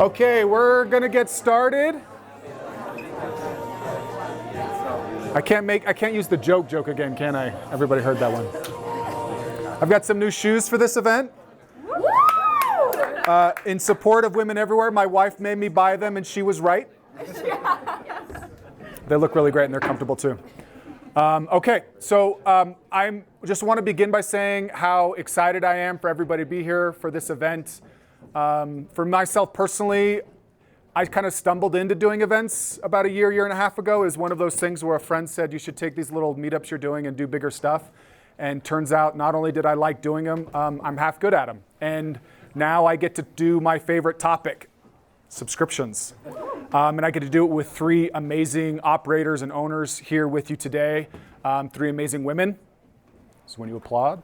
Okay, we're gonna get started. I can't use the joke again, can I? Everybody heard that one. I've got some new shoes for this event. In support of women everywhere, my wife made me buy them and she was right. They look really great and they're comfortable too. Okay, so I just want to begin by saying how excited I am for everybody to be here for this event. For myself personally, I kind of stumbled into doing events about a year and a half ago. It was one of those things where a friend said you should take these little meetups you're doing and do bigger stuff. And turns out not only did I like doing them, I'm half good at them. And now I get to do my favorite topic, subscriptions. And I get to do it with three amazing operators and owners here with you today. Three amazing women. So when you applaud.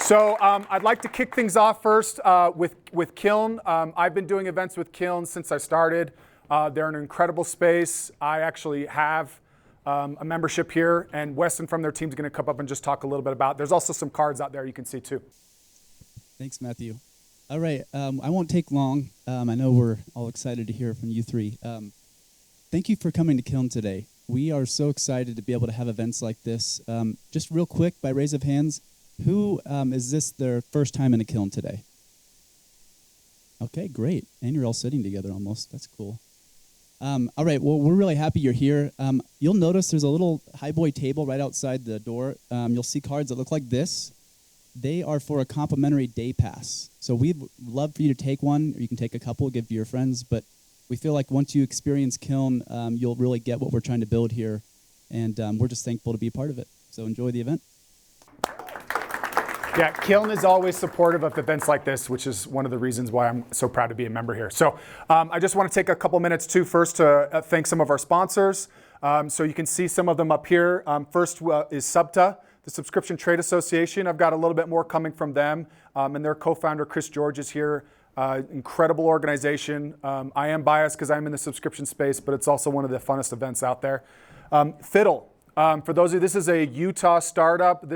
So I'd like to kick things off first with Kiln. I've been doing events with Kiln since I started. They're an incredible space. I actually have a membership here, and Weston from their team is going to come up and just talk a little bit about it. There's also some cards out there you can see too. Thanks, Matthew. All right, I won't take long. I know we're all excited to hear from you three. Thank you for coming to Kiln today. We are so excited to be able to have events like this. Just real quick, by raise of hands, who is this their first time in a Kiln today? Okay, great. And you're all sitting together almost. That's cool. All right, well, we're really happy you're here. You'll notice there's a little highboy table right outside the door. You'll see cards that look like this. They are for a complimentary day pass. So we'd love for you to take one, or you can take a couple, give to your friends. But we feel like once you experience Kiln, you'll really get what we're trying to build here. And we're just thankful to be a part of it. So enjoy the event. Yeah, Kiln is always supportive of events like this, which is one of the reasons why I'm so proud to be a member here. So I just want to take a couple minutes too first to thank some of our sponsors. So you can see some of them up here. First is SUBTA, the Subscription Trade Association. I've got a little bit more coming from them. And their co-founder, Chris George, is here. Incredible organization. I am biased because I'm in the subscription space, but it's also one of the funnest events out there. Fiddle. For those of you, this is a Utah startup.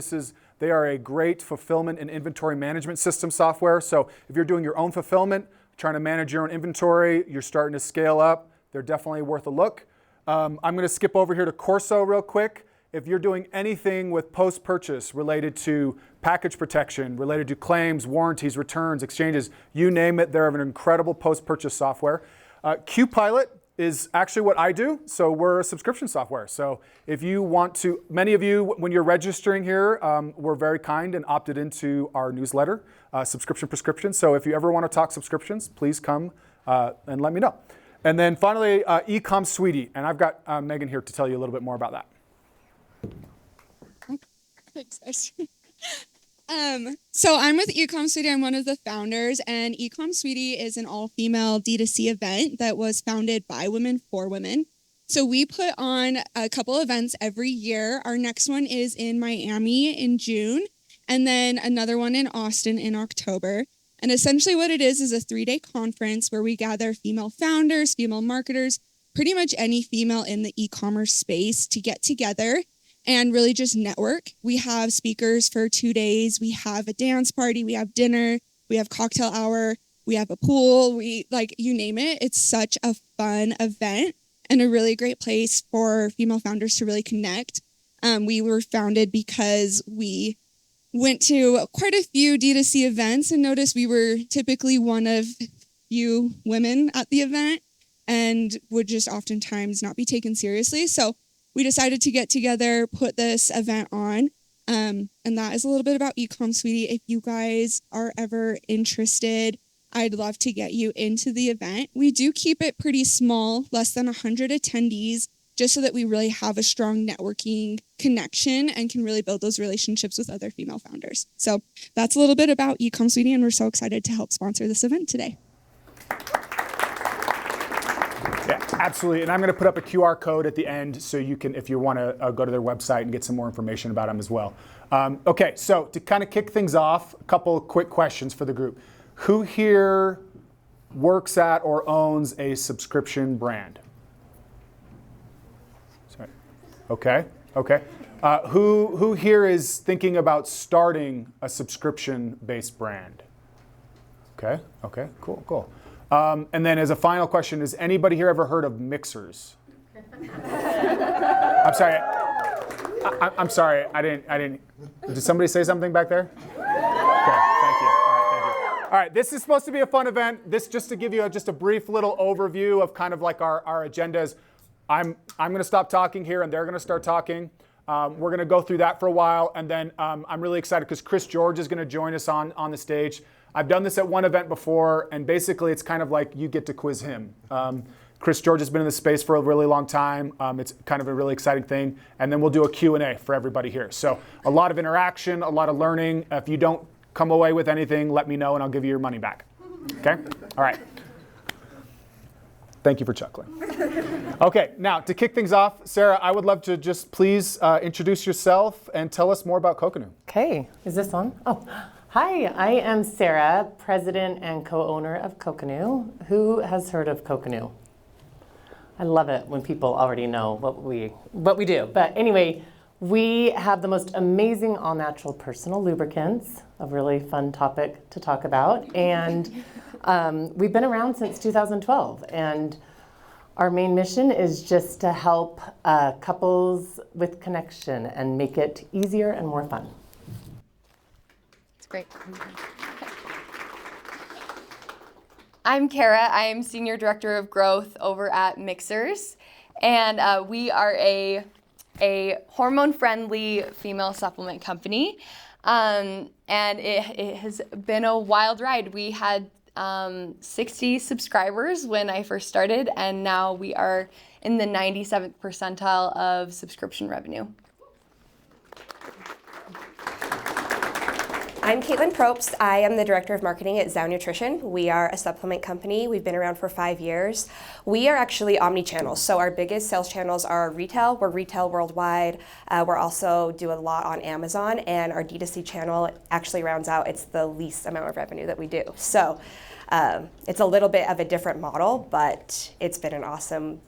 They are a great fulfillment and inventory management system software. So if you're doing your own fulfillment, trying to manage your own inventory, you're starting to scale up, they're definitely worth a look. I'm going to skip over here to Corso real quick. If you're doing anything with post-purchase related to package protection, related to claims, warranties, returns, exchanges, you name it, they're an incredible post-purchase software. QPilot is actually what I do. So we're a subscription software. So if you want to, many of you, when you're registering here, we're very kind and opted into our newsletter, Subscription Prescription. So if you ever want to talk subscriptions, please come and let me know. And then finally, Ecom Sweetie. And I've got Megan here to tell you a little bit more about that. Thanks. So I'm with Ecom Sweetie. I'm one of the founders, and Ecom Sweetie is an all-female D2C event that was founded by women for women. So we put on a couple events every year. Our next one is in Miami in June, and then another one in Austin in October. And essentially what it is a 3-day conference where we gather female founders, female marketers, pretty much any female in the e-commerce space to get together and really just network. We have speakers for 2 days. We have a dance party. We have dinner. We have cocktail hour. We have a pool. You name it. It's such a fun event and a really great place for female founders to really connect. We were founded because we went to quite a few D2C events and noticed we were typically one of few women at the event and would just oftentimes not be taken seriously. So we decided to get together, put this event on, and that is a little bit about Ecom Sweetie. If you guys are ever interested, I'd love to get you into the event. We do keep it pretty small, less than 100 attendees, just so that we really have a strong networking connection and can really build those relationships with other female founders. So that's a little bit about Ecom Sweetie, and we're so excited to help sponsor this event today. Yeah, absolutely. And I'm going to put up a QR code at the end so you can, if you want to go to their website and get some more information about them as well. Okay, so to kind of kick things off, a couple of quick questions for the group. Who here works at or owns a subscription brand? Sorry. Okay. Who here is thinking about starting a subscription-based brand? Okay, cool. And then as a final question, has anybody here ever heard of Mixhers? I'm sorry. I'm sorry. I didn't. Did somebody say something back there? Okay. Thank you. All right. This is supposed to be a fun event. This just to give you just a brief little overview of kind of like our agendas. I'm going to stop talking here, and they're going to start talking. We're going to go through that for a while, and then I'm really excited because Chris George is going to join us on the stage. I've done this at one event before, and basically it's kind of like you get to quiz him. Chris George has been in this space for a really long time. It's kind of a really exciting thing. And then we'll do a Q&A for everybody here. So a lot of interaction, a lot of learning. If you don't come away with anything, let me know and I'll give you your money back. Okay? All right. Thank you for chuckling. Okay, now to kick things off, Sarah, I would love to just please introduce yourself and tell us more about Coconu. Okay, is this on? Oh, hi, I am Sarah, president and co-owner of Coconu. Who has heard of Coconu? I love it when people already know what we do. But anyway, we have the most amazing all-natural personal lubricants, a really fun topic to talk about. And we've been around since 2012. And our main mission is just to help couples with connection and make it easier and more fun. It's great. I'm Kara. I'm Senior Director of Growth over at Mixhers, and we are a hormone-friendly female supplement company, and it has been a wild ride. We had 60 subscribers when I first started, and now we are in the 97th percentile of subscription revenue. I'm Caitlin Probst. I am the Director of Marketing at Zhou Nutrition. We are a supplement company. We've been around for 5 years. We are actually omni-channel, so our biggest sales channels are retail. We're retail worldwide. We're also do a lot on Amazon, and our D2C channel actually rounds out, it's the least amount of revenue that we do. So it's a little bit of a different model, but it's been an awesome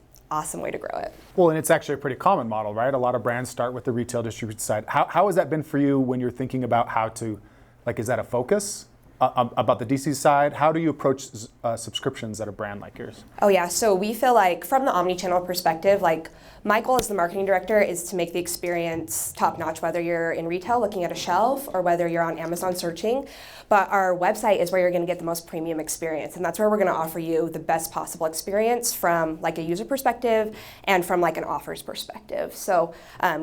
way to grow it. Well, and it's actually a pretty common model, right? A lot of brands start with the retail distribution side. How has that been for you when you're thinking about how to, like, is that a focus about the DC side? How do you approach subscriptions at a brand like yours? Oh yeah, so we feel like from the omni-channel perspective, like my goal as the marketing director is to make the experience top-notch, whether you're in retail looking at a shelf or whether you're on Amazon searching. But our website is where you're going to get the most premium experience, and that's where we're going to offer you the best possible experience from like a user perspective and from like an offers perspective. So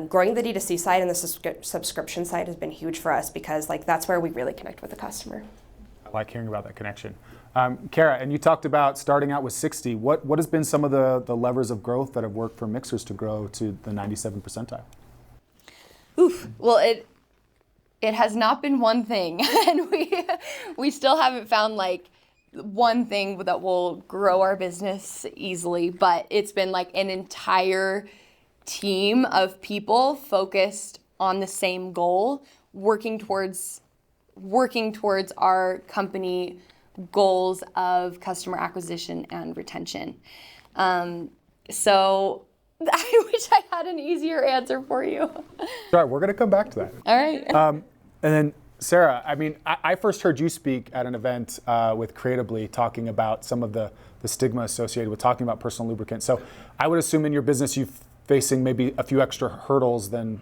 growing the D2C side and the subscription side has been huge for us because like that's where we really connect with the customer. I like hearing about that connection. Kara, and you talked about starting out with 60. What has been some of the levers of growth that have worked for Mixhers to grow to the 97th percentile? Well, it has not been one thing, and we still haven't found like one thing that will grow our business easily, but it's been like an entire team of people focused on the same goal, working towards our company goals of customer acquisition and retention. So I wish I had an easier answer for you. All right, we're going to come back to that. All right. And then, Sarah, I mean, I first heard you speak at an event with Creatively talking about some of the stigma associated with talking about personal lubricant. So I would assume in your business you're facing maybe a few extra hurdles than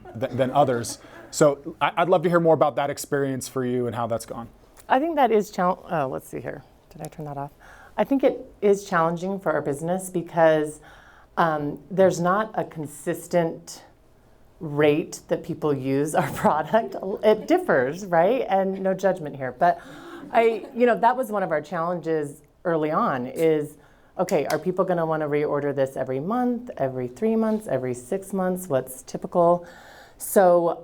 others. So I'd love to hear more about that experience for you and how that's gone. I think that is let's see here. Did I turn that off? I think it is challenging for our business because there's not a consistent rate that people use our product. It differs, right? And no judgment here. But that was one of our challenges early on is, okay, are people going to want to reorder this every month, every 3 months, every 6 months? What's typical? So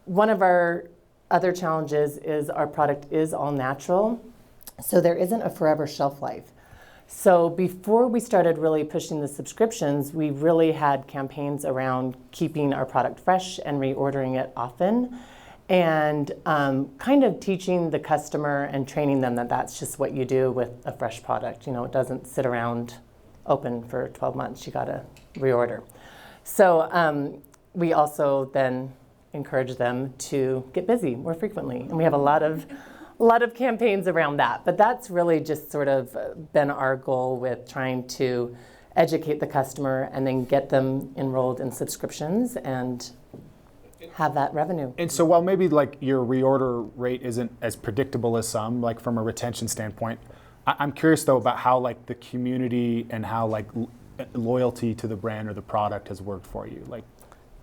one of our other challenges is our product is all natural, so there isn't a forever shelf life. So before we started really pushing the subscriptions, we really had campaigns around keeping our product fresh and reordering it often, and kind of teaching the customer and training them that that's just what you do with a fresh product. You know, it doesn't sit around open for 12 months. You got to reorder. So we also then encourage them to get busy more frequently. And we have a lot of campaigns around that. But that's really just sort of been our goal with trying to educate the customer and then get them enrolled in subscriptions and have that revenue. And so while maybe like your reorder rate isn't as predictable as some, like from a retention standpoint, I'm curious though about how like the community and how like loyalty to the brand or the product has worked for you. Like,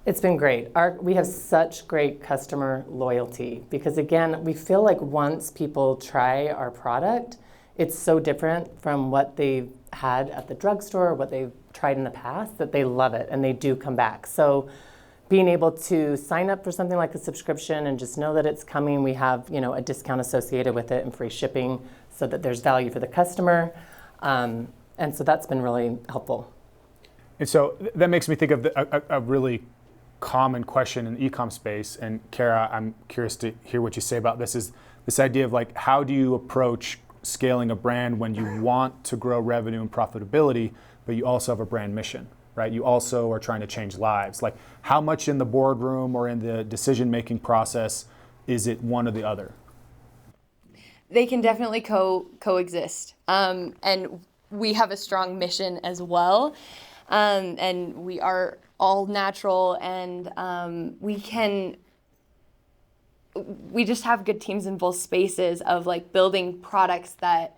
it's been great. We have such great customer loyalty because again, we feel like once people try our product, it's so different from what they've had at the drugstore or what they've tried in the past that they love it and they do come back. So being able to sign up for something like a subscription and just know that it's coming, we have a discount associated with it and free shipping so that there's value for the customer. And so that's been really helpful. and so that makes me think of a really common question in the e-com space. And Kara, I'm curious to hear what you say about this, is this idea of like, how do you approach scaling a brand when you want to grow revenue and profitability, but you also have a brand mission, right? You also are trying to change lives. Like, how much in the boardroom or in the decision-making process is it one or the other? They can definitely coexist. And we have a strong mission as well. And we are all natural, and we just have good teams in both spaces of like building products that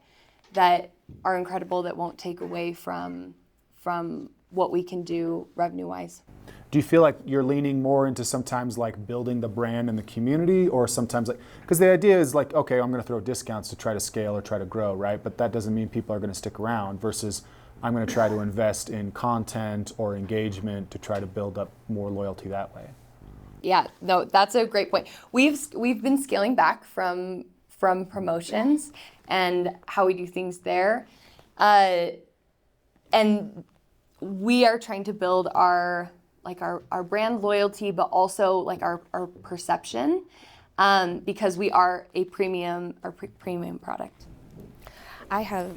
are incredible, that won't take away from what we can do revenue-wise. Do you feel like you're leaning more into sometimes like building the brand and the community, or sometimes like, because the idea is like, okay, I'm going to throw discounts to try to scale or try to grow, right? But that doesn't mean people are going to stick around, versus I'm going to try to invest in content or engagement to try to build up more loyalty that way. Yeah, no, that's a great point. We've been scaling back from promotions and how we do things there, and we are trying to build our brand loyalty, but also like our perception, because we are a premium product. I have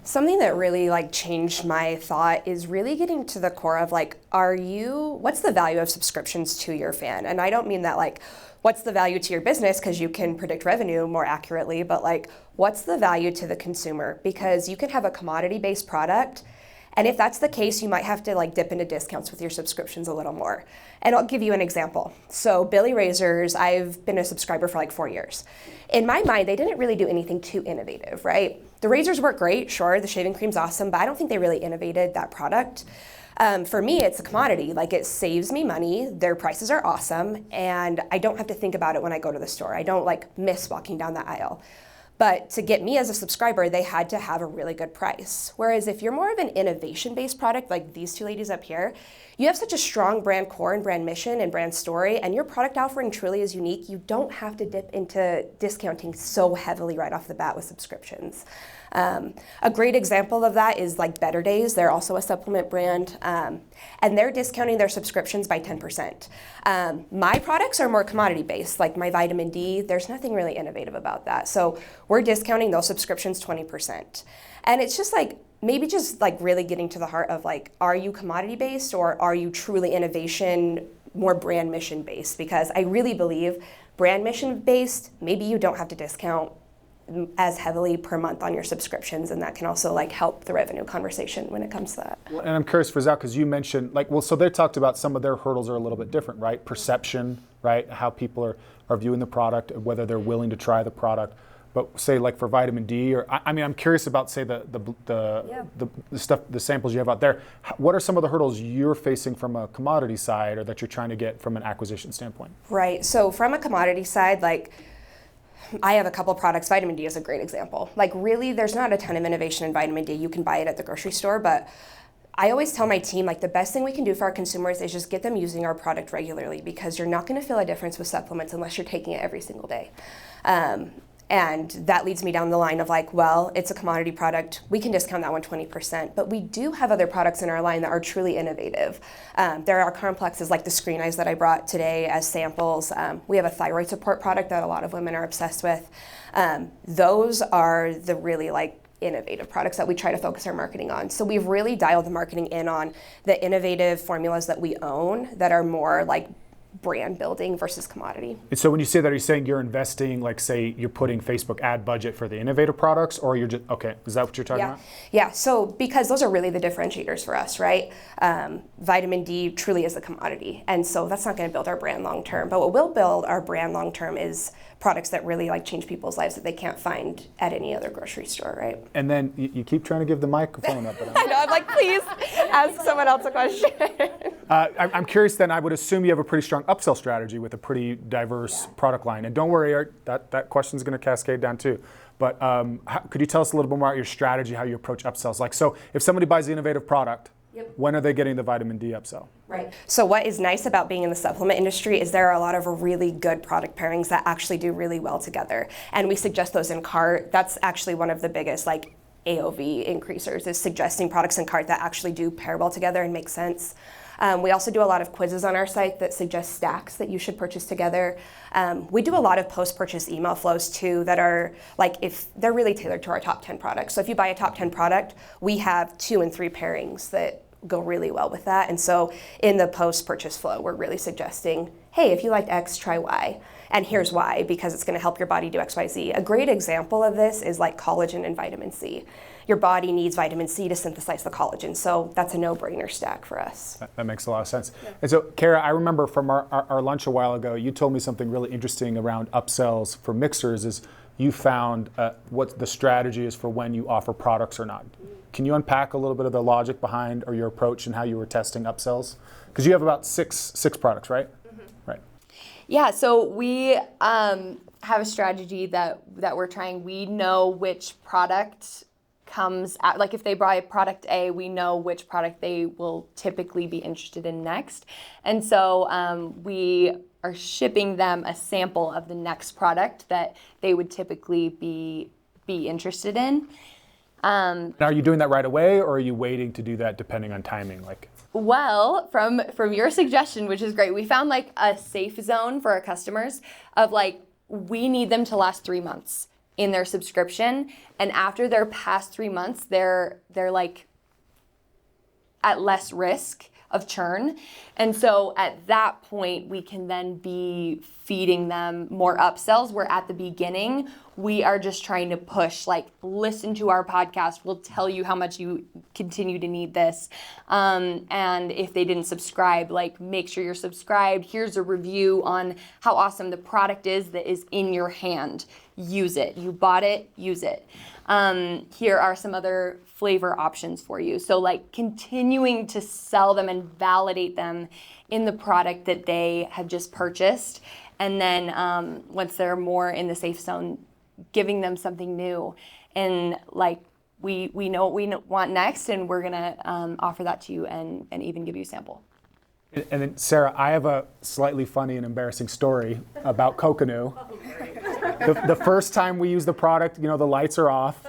something that really like changed my thought is really getting to the core of like, what's the value of subscriptions to your fan? And I don't mean that like, what's the value to your business, because you can predict revenue more accurately, but like, what's the value to the consumer? Because you can have a commodity-based product, and if that's the case, you might have to like dip into discounts with your subscriptions a little more. And I'll give you an example. So Billy Razors, I've been a subscriber for like 4 years. In my mind, they didn't really do anything too innovative, right? The razors work great, sure, the shaving cream's awesome, but I don't think they really innovated that product. For me, it's a commodity. Like, it saves me money, their prices are awesome, and I don't have to think about it when I go to the store. I don't like miss walking down the aisle. But to get me as a subscriber, they had to have a really good price. Whereas if you're more of an innovation-based product, like these two ladies up here, you have such a strong brand core and brand mission and brand story, and your product offering truly is unique, you don't have to dip into discounting so heavily right off the bat with subscriptions. A great example of that is like Better Days. They're also a supplement brand, and they're discounting their subscriptions by 10%. My products are more commodity-based, like my vitamin D. There's nothing really innovative about that. So we're discounting those subscriptions 20%. And it's just like, maybe just like really getting to the heart of like, are you commodity-based or are you truly innovation, more brand mission-based? Because I really believe brand mission-based, maybe you don't have to discount as heavily per month on your subscriptions, and that can also like help the revenue conversation when it comes to that. And I'm curious for Zhou, because you mentioned like, well, so they talked about some of their hurdles are a little bit different, right? Perception, right? How people are viewing the product, whether they're willing to try the product. But say like for vitamin D, or I mean, I'm curious about say the stuff, the samples you have out there. What are some of the hurdles you're facing from a commodity side, or that you're trying to get from an acquisition standpoint? Right. So from a commodity side, like, I have a couple products. Vitamin D is a great example. Like, really, there's not a ton of innovation in vitamin D. You can buy it at the grocery store, but I always tell my team, like, the best thing we can do for our consumers is just get them using our product regularly, because you're not going to feel a difference with supplements unless you're taking it every single day. And that leads me down the line of like, well, it's a commodity product. We can discount that one 20%, but we do have other products in our line that are truly innovative. There are complexes like the screen eyes that I brought today as samples. We have a thyroid support product that a lot of women are obsessed with. Those are the really like innovative products that we try to focus our marketing on. So we've really dialed the marketing in on the innovative formulas that we own that are more like brand building versus commodity. And so when you say that, are you saying you're investing, like say you're putting Facebook ad budget for the innovative products, or you're just, okay, is that what you're talking about? Yeah, so because those are really the differentiators for us, right? Vitamin D truly is a commodity, and so that's not going to build our brand long term. But what will build our brand long term is products that really like change people's lives that they can't find at any other grocery store, right? And then you keep trying to give the microphone up. But I know, I'm like, please ask someone else a question. I'm curious then, I would assume you have a pretty strong upsell strategy with a pretty diverse product line. And don't worry, Art, that question's going to cascade down too. But could you tell us a little bit more about your strategy, how you approach upsells? Like, so if somebody buys the innovative product, when are they getting the vitamin D upsell? Right. So what is nice about being in the supplement industry is there are a lot of really good product pairings that actually do really well together. And we suggest those in cart. That's actually one of the biggest like AOV increasers, is suggesting products in cart that actually do pair well together and make sense. We also do a lot of quizzes on our site that suggest stacks that you should purchase together. We do a lot of post-purchase email flows too that are like, if they're really tailored to our top 10 products. So if you buy a top 10 product, we have 2 and 3 pairings that go really well with that. And so in the post-purchase flow, we're really suggesting, hey, if you like X, try Y. And here's why, because it's going to help your body do X, Y, Z. A great example of this is like collagen and vitamin C. Your body needs vitamin C to synthesize the collagen, so that's a no-brainer stack for us. That makes a lot of sense. Yeah. And so, Kara, I remember from our lunch a while ago, you told me something really interesting around upsells for Mixhers. Is you found what the strategy is for when you offer products or not. Can you unpack a little bit of the logic behind or your approach and how you were testing upsells? Because you have about six products, right? Mm-hmm. Right. Yeah, so we have a strategy that we're trying. We know which product comes at, like if they buy product A, we know which product they will typically be interested in next. And so we are shipping them a sample of the next product that they would typically be interested in. Now, are you doing that right away, or are you waiting to do that depending on timing? Like, well, from your suggestion, which is great, we found like a safe zone for our customers of like, we need them to last 3 months in their subscription, and after their past 3 months, they're like at less risk of churn. And so at that point, we can then be feeding them more upsells, where at the beginning, we are just trying to push, like, listen to our podcast. We'll tell you how much you continue to need this. And if they didn't subscribe, like, make sure you're subscribed. Here's a review on how awesome the product is that is in your hand. Use it. You bought it, use it. Here are some other flavor options for you. So like continuing to sell them and validate them in the product that they have just purchased. And then once they're more in the safe zone, giving them something new. And like we know what we want next, and we're gonna offer that to you and even give you a sample. And then Sarah, I have a slightly funny and embarrassing story about Coconu. The first time we used the product, you know, the lights are off,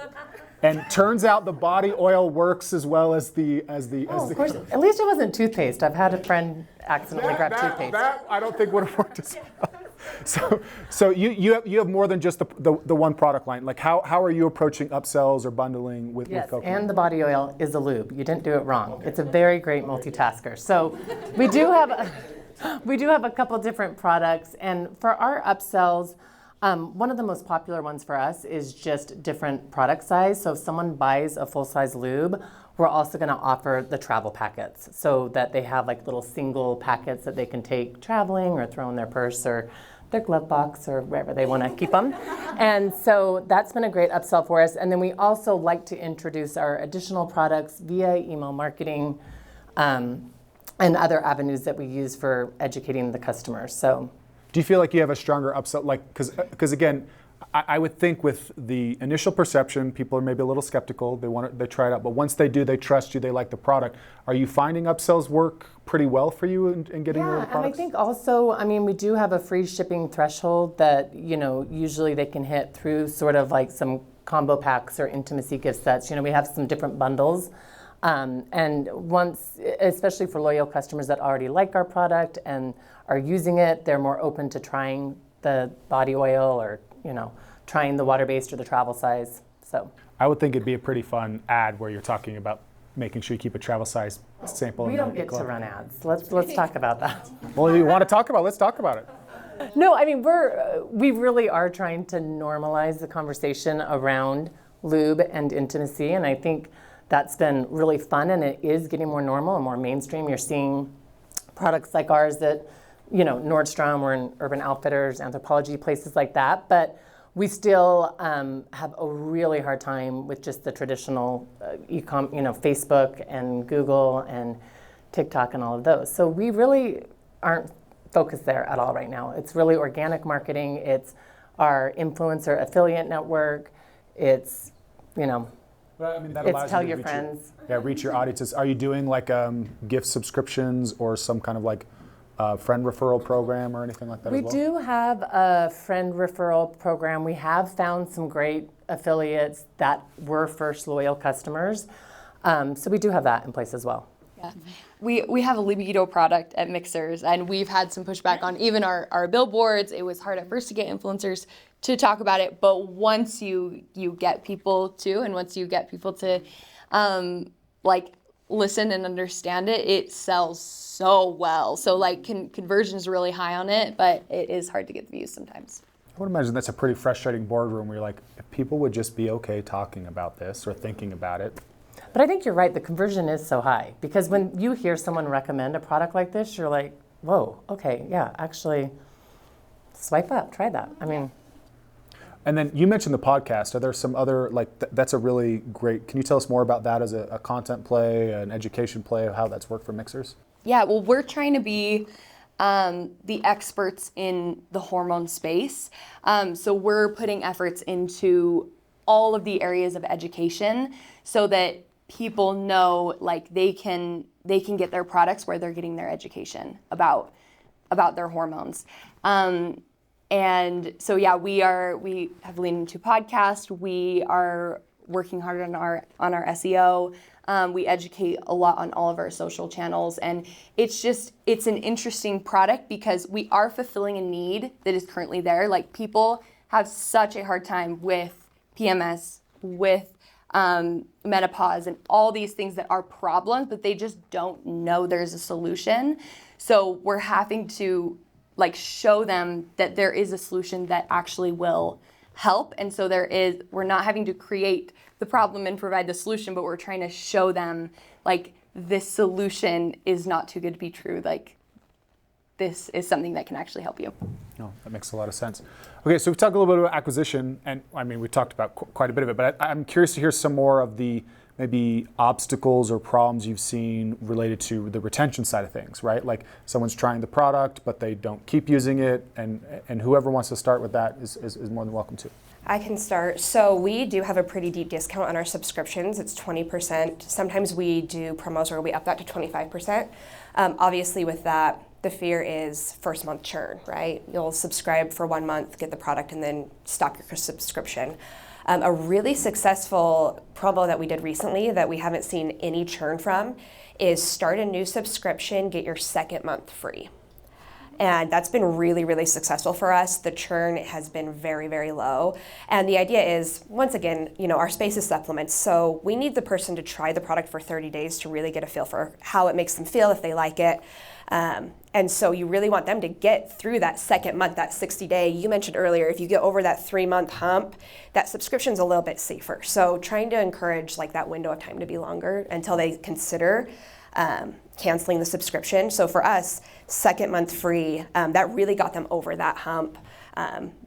and turns out the body oil works as well as the. Of course. At least it wasn't toothpaste. I've had a friend accidentally grab toothpaste. That I don't think would have worked as well. So you have more than just the one product line. Like how are you approaching upsells or bundling with Coconu? And the body oil is a lube. You didn't do it wrong. It's a very great multitasker. So we do have a couple different products, and for our upsells, one of the most popular ones for us is just different product size. So if someone buys a full-size lube, we're also going to offer the travel packets so that they have like little single packets that they can take traveling or throw in their purse or their glove box or wherever they want to keep them. And so that's been a great upsell for us. And then we also like to introduce our additional products via email marketing and other avenues that we use for educating the customers. So. Do you feel like you have a stronger upsell? Like, because again, I would think with the initial perception, people are maybe a little skeptical. They try it out, but once they do, they trust you. They like the product. Are you finding upsells work pretty well for you in getting your products? And I think also, I mean, we do have a free shipping threshold that usually they can hit through sort of like some combo packs or intimacy gift sets. We have some different bundles. And once, especially for loyal customers that already like our product and are using it, they're more open to trying the body oil or, trying the water-based or the travel size. So I would think it'd be a pretty fun ad where you're talking about making sure you keep a travel size sample. we in don't the get to glove. run ads. Let's talk about that. Well, you want to talk about it? Let's talk about it. No, I mean, we really are trying to normalize the conversation around lube and intimacy, and I think that's been really fun, and it is getting more normal and more mainstream. You're seeing products like ours that, Nordstrom or in Urban Outfitters, Anthropologie, places like that, but we still have a really hard time with just the traditional e-com, Facebook and Google and TikTok and all of those. So we really aren't focused there at all right now. It's really organic marketing. It's our influencer affiliate network. It's, Well, I mean, that it's allows tell you to your reach friends. reach your audiences. Are you doing like gift subscriptions or some kind of like friend referral program or anything like that We as well? do have a friend referral program. We have found some great affiliates that were first loyal customers. So we do have that in place as well. Yeah. We have a libido product at Mixhers, and we've had some pushback on even our billboards. It was hard at first to get influencers to talk about it, but once you get people to, and once you get people to listen and understand it, it sells so well. So conversion is really high on it, but it is hard to get the views sometimes. I would imagine that's a pretty frustrating boardroom where you're like, if people would just be okay talking about this or thinking about it. But I think you're right, the conversion is so high because when you hear someone recommend a product like this, you're like, whoa, okay, yeah, actually, swipe up, try that. I mean, And then you mentioned the podcast. Are there some other, that's a really great, can you tell us more about that as a content play, an education play, of how that's worked for Mixhers? Yeah, well, we're trying to be the experts in the hormone space. So we're putting efforts into all of the areas of education so that people know they can get their products where they're getting their education about their hormones. And so yeah, we have leaned into podcast. We are working hard on our SEO. We educate a lot on all of our social channels, and it's an interesting product because we are fulfilling a need that is currently there. Like, people have such a hard time with PMS, with menopause, and all these things that are problems, but they just don't know there's a solution. So we're having to show them that there is a solution that actually will help. And so we're not having to create the problem and provide the solution, but we're trying to show them this solution is not too good to be true. This is something that can actually help you. No, that makes a lot of sense. Okay, so we've talked a little bit about acquisition, and I mean, we talked about quite a bit of it, but I'm curious to hear some more of the maybe obstacles or problems you've seen related to the retention side of things, right? Like someone's trying the product, but they don't keep using it, and whoever wants to start with that is more than welcome to. I can start. So we do have a pretty deep discount on our subscriptions. It's 20%. Sometimes we do promos where we up that to 25%. Obviously with that, the fear is first month churn, right? You'll subscribe for 1 month, get the product, and then stop your subscription. A really successful promo that we did recently that we haven't seen any churn from is start a new subscription, get your second month free. And that's been really, really successful for us. The churn has been very, very low. And the idea is, once again, our space is supplements. So we need the person to try the product for 30 days to really get a feel for how it makes them feel, if they like it. And so you really want them to get through that second month, that 60-day. You mentioned earlier, if you get over that 3-month hump, that subscription's a little bit safer. So trying to encourage that window of time to be longer until they consider canceling the subscription. So for us, second month free, that really got them over that hump.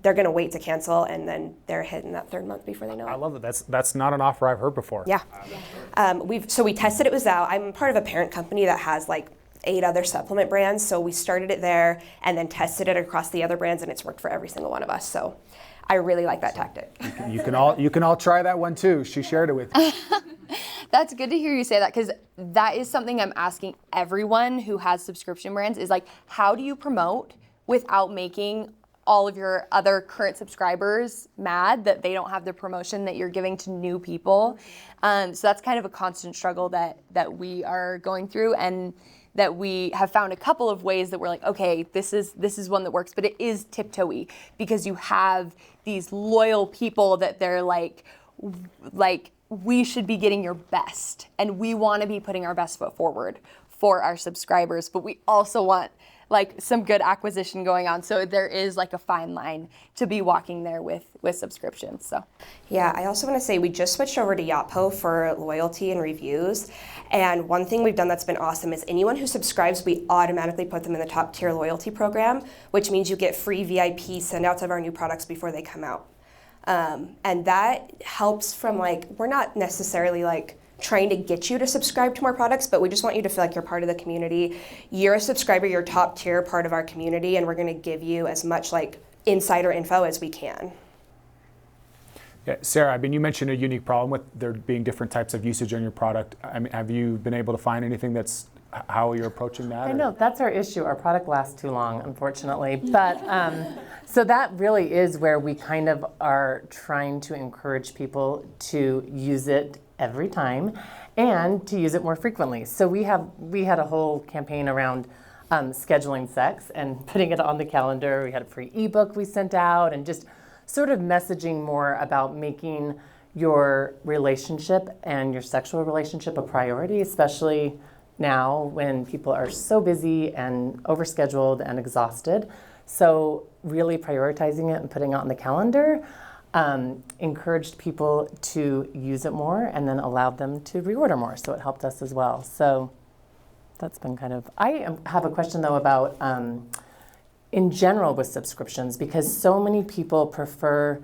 They're going to wait to cancel, and then they're hitting that third month before they know it. I love it. That's not an offer I've heard before. Yeah. We tested it with Zhou. I'm part of a parent company that has 8 other supplement brands. So we started it there and then tested it across the other brands, and it's worked for every single one of us. So I really like that tactic. You can all try that one too. She shared it with me. That's good to hear you say that, because that is something I'm asking everyone who has subscription brands is how do you promote without making all of your other current subscribers mad that they don't have the promotion that you're giving to new people? So that's kind of a constant struggle that we are going through, and that we have found a couple of ways that we're okay, this is one that works, but it is tiptoey because you have these loyal people that they're like we should be getting your best, and we want to be putting our best foot forward for our subscribers, but we also want like some good acquisition going on. So there is like a fine line to be walking there with subscriptions. So Yeah, I also want to say we just switched over to Yotpo for loyalty and reviews. And one thing we've done that's been awesome is anyone who subscribes, we automatically put them in the top tier loyalty program, which means you get free VIP send-outs of our new products before they come out. And that helps from like, we're not necessarily like trying to get you to subscribe to more products, but we just want you to feel like you're part of the community. You're a subscriber, you're top tier part of our community, and we're gonna give you as much like insider info as we can. Yeah, Sarah, I mean, you mentioned a unique problem with there being different types of usage on your product. I mean, have you been able to find anything that's how you're approaching that? I know, that's our issue. Our product lasts too long, unfortunately. But so that really is where we kind of are trying to encourage people to use it every time and to use it more frequently. So we had a whole campaign around scheduling sex and putting it on the calendar. We had a free ebook we sent out and just sort of messaging more about making your relationship and your sexual relationship a priority, especially now when people are so busy and overscheduled and exhausted. So really prioritizing it and putting it on the calendar encouraged people to use it more and then allowed them to reorder more. So it helped us as well. So that's been kind of, have a question though about in general with subscriptions, because so many people prefer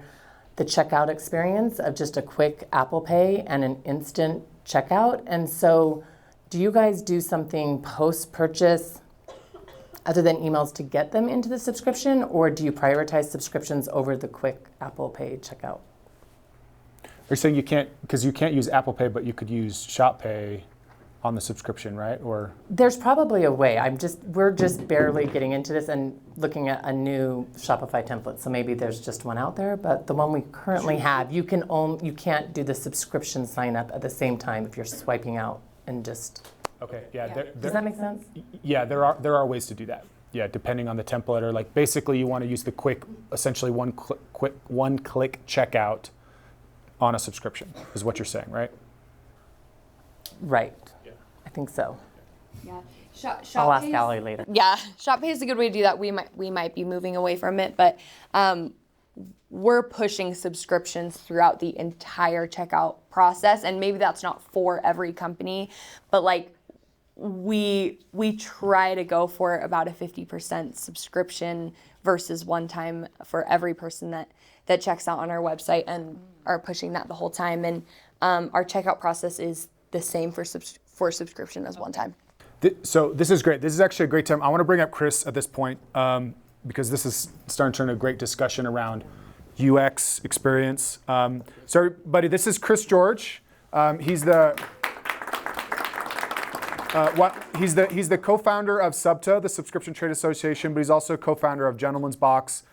the checkout experience of just a quick Apple Pay and an instant checkout. And so do you guys do something post-purchase other than emails to get them into the subscription, or do you prioritize subscriptions over the quick Apple Pay checkout? You're saying you can't, because you can't use Apple Pay, but you could use Shop Pay on the subscription, right? Or There's probably a way. We're just barely getting into this and looking at a new Shopify template. So maybe there's just one out there, but the one we currently have, you can't do the subscription sign up at the same time if you're swiping out and just. okay, yeah. Does that make sense? Yeah, there are ways to do that. Yeah, depending on the template, or like basically you want to use the quick, essentially one-click checkout on a subscription, is what you're saying, right? Right. I think so. yeah, I'll ask Allie later. Yeah, Shop Pay is a good way to do that. We might be moving away from it, but we're pushing subscriptions throughout the entire checkout process, and maybe that's not for every company, but like we try to go for about a 50% subscription versus one time for every person that checks out on our website, and are pushing that the whole time. And our checkout process is the same for subscription as one time. So this is great. This is actually a great time. I want to bring up Chris at this point because this is starting to turn a great discussion around UX experience. So everybody, this is Chris George. He's the co-founder of SUBTA, the Subscription Trade Association, but he's also co-founder of Gentleman's Box,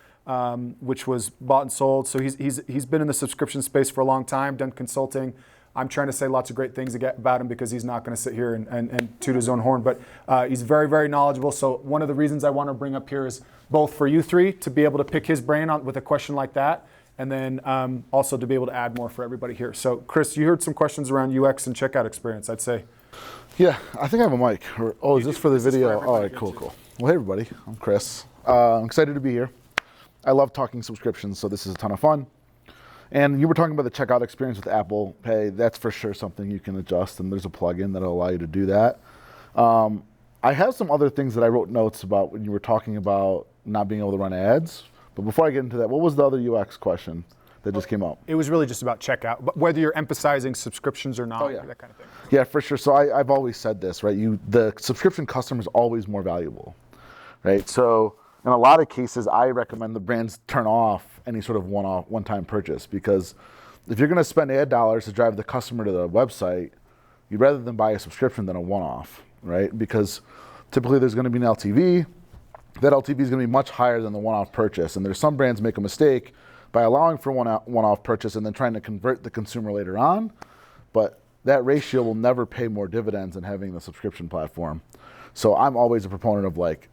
which was bought and sold. So he's been in the subscription space for a long time, done consulting. I'm trying to say lots of great things about him because he's not going to sit here and toot his own horn, but he's very, very knowledgeable. So one of the reasons I want to bring up here is both for you three to be able to pick his brain on with a question like that, and then also to be able to add more for everybody here. So Chris, you heard some questions around UX and checkout experience, I'd say. Yeah, I think I have a mic. Is this for the video? All right, cool. Well, hey everybody, I'm Chris. I'm excited to be here. I love talking subscriptions, so this is a ton of fun. And you were talking about the checkout experience with Apple Pay. That's for sure something you can adjust, and there's a plugin that'll allow you to do that. I have some other things that I wrote notes about when you were talking about not being able to run ads. But before I get into that, what was the other UX question that just came up? It was really just about checkout, but whether you're emphasizing subscriptions or not, that kind of thing. Yeah, for sure. So I've always said this, right? The subscription customer is always more valuable, right? So in a lot of cases, I recommend the brands turn off any sort of one-time purchase, because if you're going to spend ad dollars to drive the customer to the website, you'd rather than buy a subscription than a one-off, right? Because typically there's going to be an LTV. That LTV is going to be much higher than the one-off purchase, and there's some brands make a mistake by allowing for one-off purchase and then trying to convert the consumer later on, but that ratio will never pay more dividends than having the subscription platform. So I'm always a proponent of like,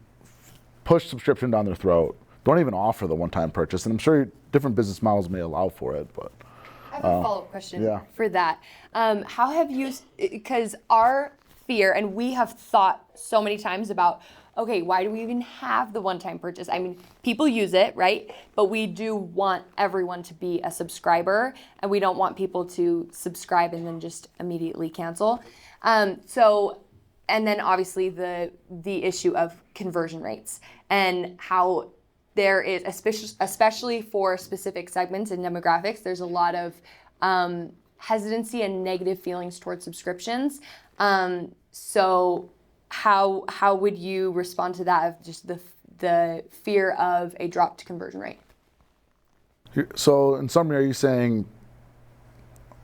push subscription down their throat. Don't even offer the one-time purchase, and I'm sure different business models may allow for it, but I have a follow-up question yeah. for that. How have you, because our fear, and we have thought so many times about, okay, why do we even have the one-time purchase? I mean, people use it, right? But we do want everyone to be a subscriber, and we don't want people to subscribe and then just immediately cancel. And then obviously the issue of conversion rates and how there is, especially for specific segments and demographics, there's a lot of hesitancy and negative feelings towards subscriptions. So how would you respond to that, of just the fear of a dropped conversion rate? So in summary, are you saying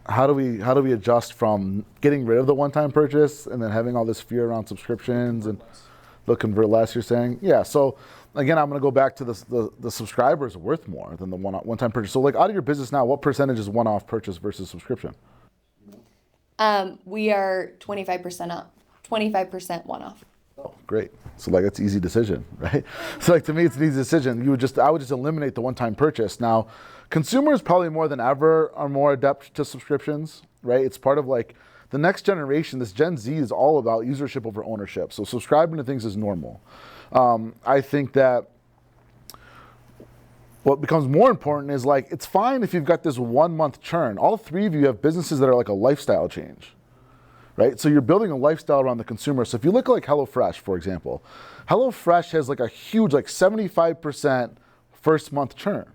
how do we adjust from getting rid of the one-time purchase and then having all this fear around subscriptions and they'll convert less? You're saying, yeah. So again, I'm going to go back to the subscribers are worth more than the one-time purchase. So like out of your business now, what percentage is one-off purchase versus subscription? We are 25% up, 25% one-off. Oh, great. So like that's an easy decision, right? So like to me, it's an easy decision. I would just eliminate the one-time purchase. Now, consumers probably more than ever are more adept to subscriptions, right? It's part of like the next generation, this Gen Z is all about usership over ownership. So subscribing to things is normal. I think that what becomes more important is like, it's fine if you've got this 1 month churn. All three of you have businesses that are like a lifestyle change, right? So you're building a lifestyle around the consumer. So if you look at like HelloFresh, for example, HelloFresh has like a huge, like 75% first month churn.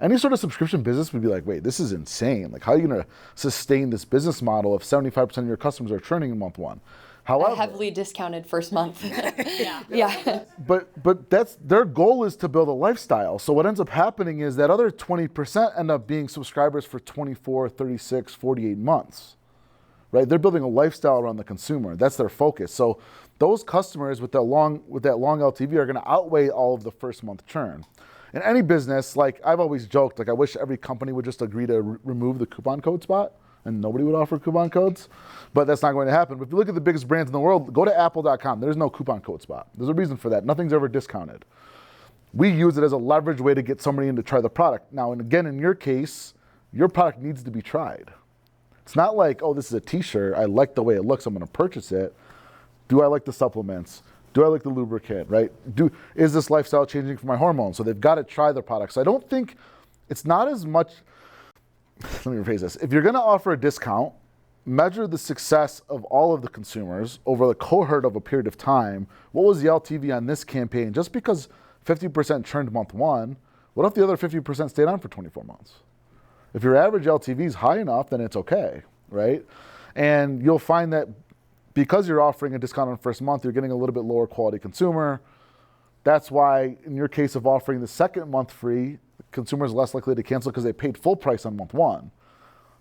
Any sort of subscription business would be like, wait, this is insane. Like, how are you going to sustain this business model if 75% of your customers are churning in month one? However, a heavily discounted first month. Yeah. But that's their goal is to build a lifestyle. So what ends up happening is that other 20% end up being subscribers for 24, 36, 48 months, right? They're building a lifestyle around the consumer. That's their focus. So those customers with that long LTV are going to outweigh all of the first month churn. In any business, like I've always joked, like I wish every company would just agree to remove the coupon code spot and nobody would offer coupon codes, but that's not going to happen. But if you look at the biggest brands in the world, go to apple.com. There's no coupon code spot. There's a reason for that. Nothing's ever discounted. We use it as a leverage way to get somebody in to try the product. Now, and again, in your case, your product needs to be tried. It's not like, oh, this is a t-shirt. I like the way it looks. I'm going to purchase it. Do I like the supplements? Do I like the lubricant, right? Is this lifestyle changing for my hormones? So they've got to try the product. So I don't think it's not as much, let me rephrase this. If you're going to offer a discount, measure the success of all of the consumers over the cohort of a period of time. What was the LTV on this campaign? Just because 50% churned month one, what if the other 50% stayed on for 24 months? If your average LTV is high enough, then it's okay, right? And you'll find that because you're offering a discount on the first month, you're getting a little bit lower quality consumer. That's why in your case of offering the second month free, consumers are less likely to cancel because they paid full price on month one.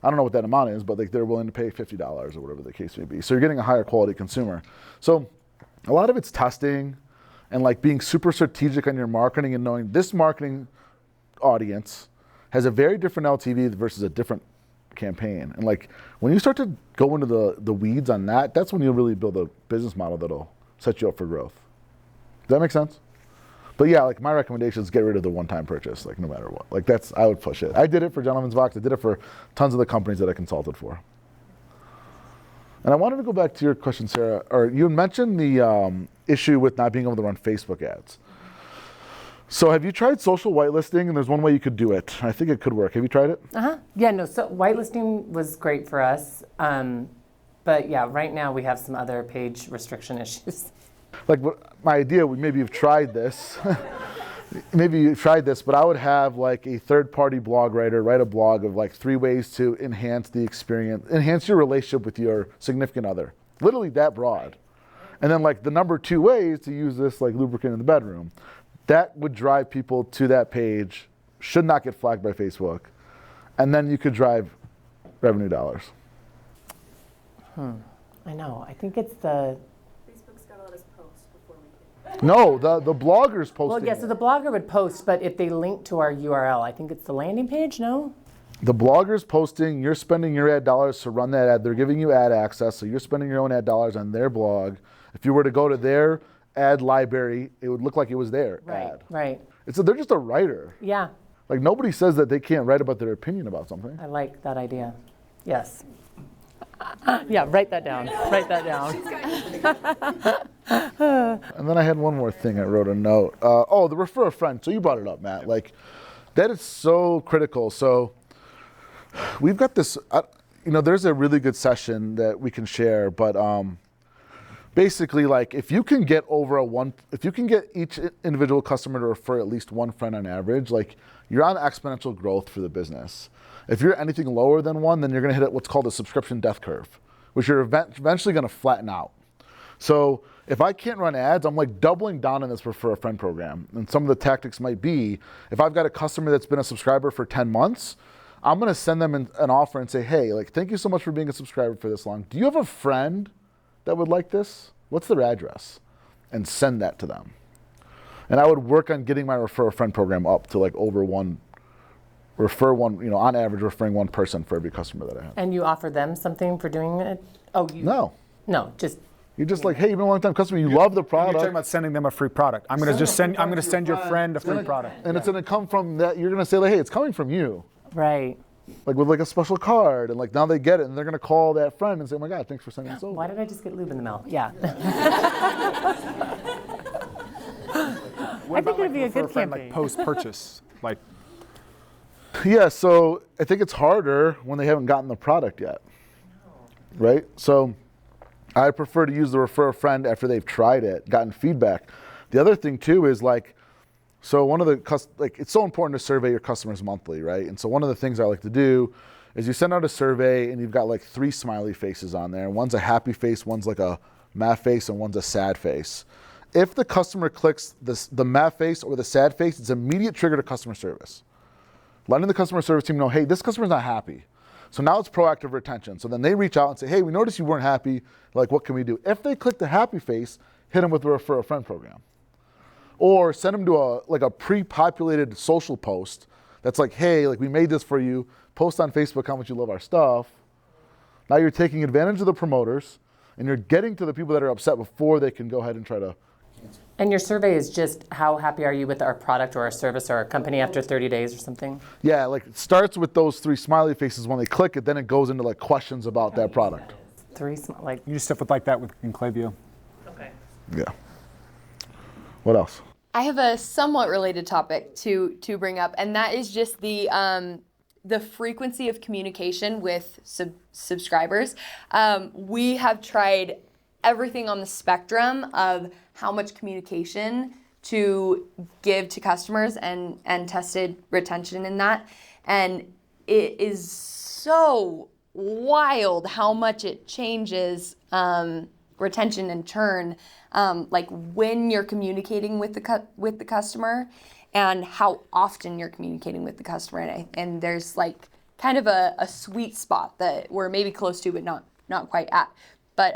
I don't know what that amount is, but like they're willing to pay $50 or whatever the case may be. So you're getting a higher quality consumer. So a lot of it's testing and like being super strategic on your marketing and knowing this marketing audience has a very different LTV versus a different campaign. And like when you start to go into the weeds on that, that's when you'll really build a business model that'll set you up for growth. Does that make sense? But yeah, like my recommendation is get rid of the one-time purchase, like no matter what. Like I would push it. I did it for Gentleman's Box. I did it for tons of the companies that I consulted for. And I wanted to go back to your question, Sarah, or you mentioned the issue with not being able to run Facebook ads. So have you tried social whitelisting? And there's one way you could do it. I think it could work. Have you tried it? Yeah, no, so whitelisting was great for us. But yeah, right now we have some other page restriction issues. Like my idea, maybe you've tried this. But I would have like a third-party blog writer write a blog of like 3 ways to enhance the experience, enhance your relationship with your significant other. Literally that broad. And then like the number 2 ways to use this like lubricant in the bedroom. That would drive people to that page, should not get flagged by Facebook. And then you could drive revenue dollars. I know, I think it's the... Facebook's got to let us post before we can. No, the bloggers posting. Well, yeah, so the blogger would post, but if they link to our URL, I think it's the landing page, no? The blogger's posting, you're spending your ad dollars to run that ad. They're giving you ad access, so you're spending your own ad dollars on their blog. If you were to go to their ad library, it would look like it was their ad. Right. They're just a writer. Yeah. Like nobody says that they can't write about their opinion about something. I like that idea. Yes. Yeah, write that down. Write that down. And then I had one more thing I wrote a note. The refer a friend. So you brought it up, Matt. Like that is so critical. So we've got this, there's a really good session that we can share, but basically like if you can get each individual customer to refer at least one friend on average, like you're on exponential growth for the business. If you're anything lower than one, then you're gonna hit what's called a subscription death curve, which you're eventually gonna flatten out. So if I can't run ads, I'm like doubling down on this refer a friend program. And some of the tactics might be, if I've got a customer that's been a subscriber for 10 months, I'm gonna send them an offer and say, hey, like, thank you so much for being a subscriber for this long. Do you have a friend that would like this? What's their address? And send that to them. And I would work on getting my refer a friend program up to like over on average referring one person for every customer that I have. And you offer them something for doing it? No. No, just. You're just like, hey, you've been a long time customer, you love the product. You're talking about sending them a free product. I'm going to send your friend a free product. And it's going to come from that, you're going to say like, hey, it's coming from you. Right. Like with like a special card, and like now they get it and they're going to call that friend and say, oh my God, thanks for sending this over. Why did I just get lube in the mail? Yeah. I think it'd be a good campaign. Like post-purchase, like. Yeah, so I think it's harder when they haven't gotten the product yet, right? So I prefer to use the refer a friend after they've tried it, gotten feedback. The other thing too is like, so one of the, it's so important to survey your customers monthly, right? And so one of the things I like to do is you send out a survey and you've got like 3 smiley faces on there. One's a happy face, one's like a mad face, and one's a sad face. If the customer clicks the mad face or the sad face, it's an immediate trigger to customer service. Letting the customer service team know, hey, this customer's not happy. So now it's proactive retention. So then they reach out and say, hey, we noticed you weren't happy. Like, what can we do? If they click the happy face, hit them with the refer a friend program. Or send them to a pre-populated social post that's like, hey, like we made this for you. Post on Facebook how much you love our stuff. Now you're taking advantage of the promoters and you're getting to the people that are upset before they can go ahead and try to. And your survey is just how happy are you with our product or our service or our company after 30 days or something? Yeah, like it starts with those 3 smiley faces when they click it, then it goes into like questions about that product. 3 like. You do stuff with like that with in Klaviyo. Okay. Yeah. What else? I have a somewhat related topic to bring up, and that is just the frequency of communication with subscribers. We have tried everything on the spectrum of how much communication to give to customers and tested retention in that. And it is so wild how much it changes retention and churn, like when you're communicating with the customer and how often you're communicating with the customer. And there's like kind of a sweet spot that we're maybe close to, but not quite at. But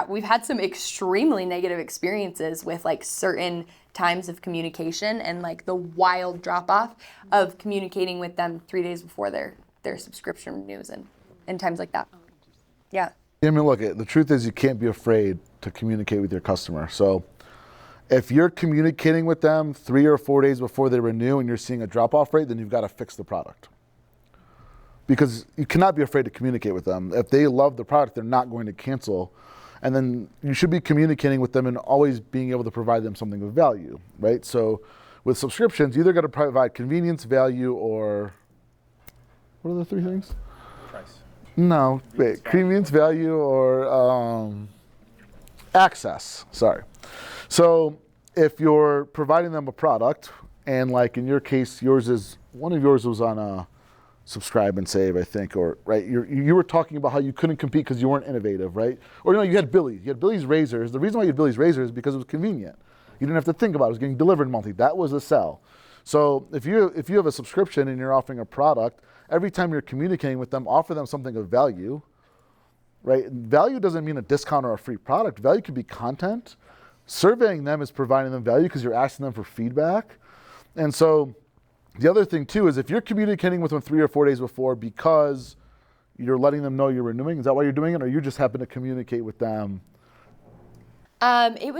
we've had some extremely negative experiences with like certain times of communication and like the wild drop off of communicating with them 3 days before their subscription renews and times like that. Yeah. I mean, look, the truth is you can't be afraid to communicate with your customer. So if you're communicating with them 3 or 4 days before they renew and you're seeing a drop off rate, then you've got to fix the product. Because you cannot be afraid to communicate with them. If they love the product, they're not going to cancel. And then you should be communicating with them and always being able to provide them something of value, right? So with subscriptions, you either got to provide convenience, value, or what are the 3 things? Price. No, wait, convenience, value, or access, sorry. So if you're providing them a product, and like in your case, one of yours was on a subscribe and save, I think, or right. You were talking about how you couldn't compete because you weren't innovative, right? Or you had Billy's. You had Billy's razors. The reason why you had Billy's razors is because it was convenient. You didn't have to think about it. It was getting delivered monthly. That was a sell. So if you have a subscription and you're offering a product, every time you're communicating with them, offer them something of value, right? Value doesn't mean a discount or a free product. Value could be content. Surveying them is providing them value because you're asking them for feedback. And so the other thing too is if you're communicating with them 3 or 4 days before because you're letting them know you're renewing, is that why you're doing it, or you just happen to communicate with them? It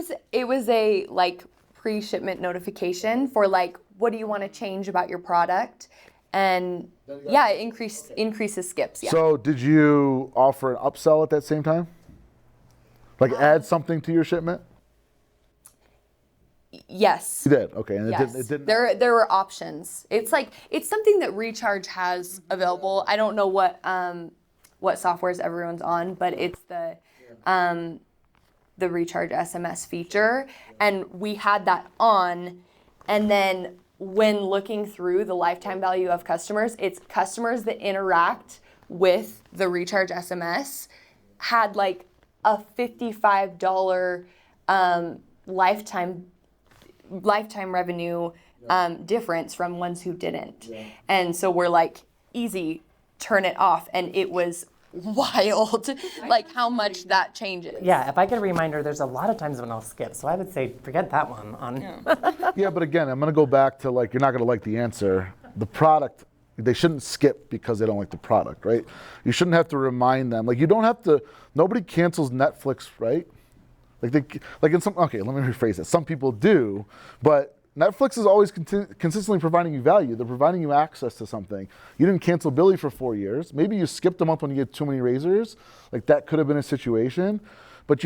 was a like pre-shipment notification for like, what do you want to change about your product? And yeah, it increases skips. Yeah. So did you offer an upsell at that same time? Like add something to your shipment? Yes. You did, okay. And Yes. it didn't. There were options. It's something that Recharge has available. I don't know what softwares everyone's on, but it's the Recharge SMS feature, and we had that on, and then when looking through the lifetime value of customers, it's customers that interact with the Recharge SMS had like a $55 lifetime revenue difference from ones who didn't. And so we're like, easy, turn it off. And it was wild, like how much that changes. Yeah, if I get a reminder, there's a lot of times when I'll skip. So I would say forget that one. Yeah, but again, I'm going to go back to like, you're not going to like the answer. The product, they shouldn't skip because they don't like the product, right? You shouldn't have to remind them. Like you don't have to, nobody cancels Netflix, right? Like in some, okay, let me rephrase it. Some people do, but Netflix is always consistently providing you value. They're providing you access to something. You didn't cancel Billy for 4 years. Maybe you skipped a month when you get too many razors. Like that could have been a situation. But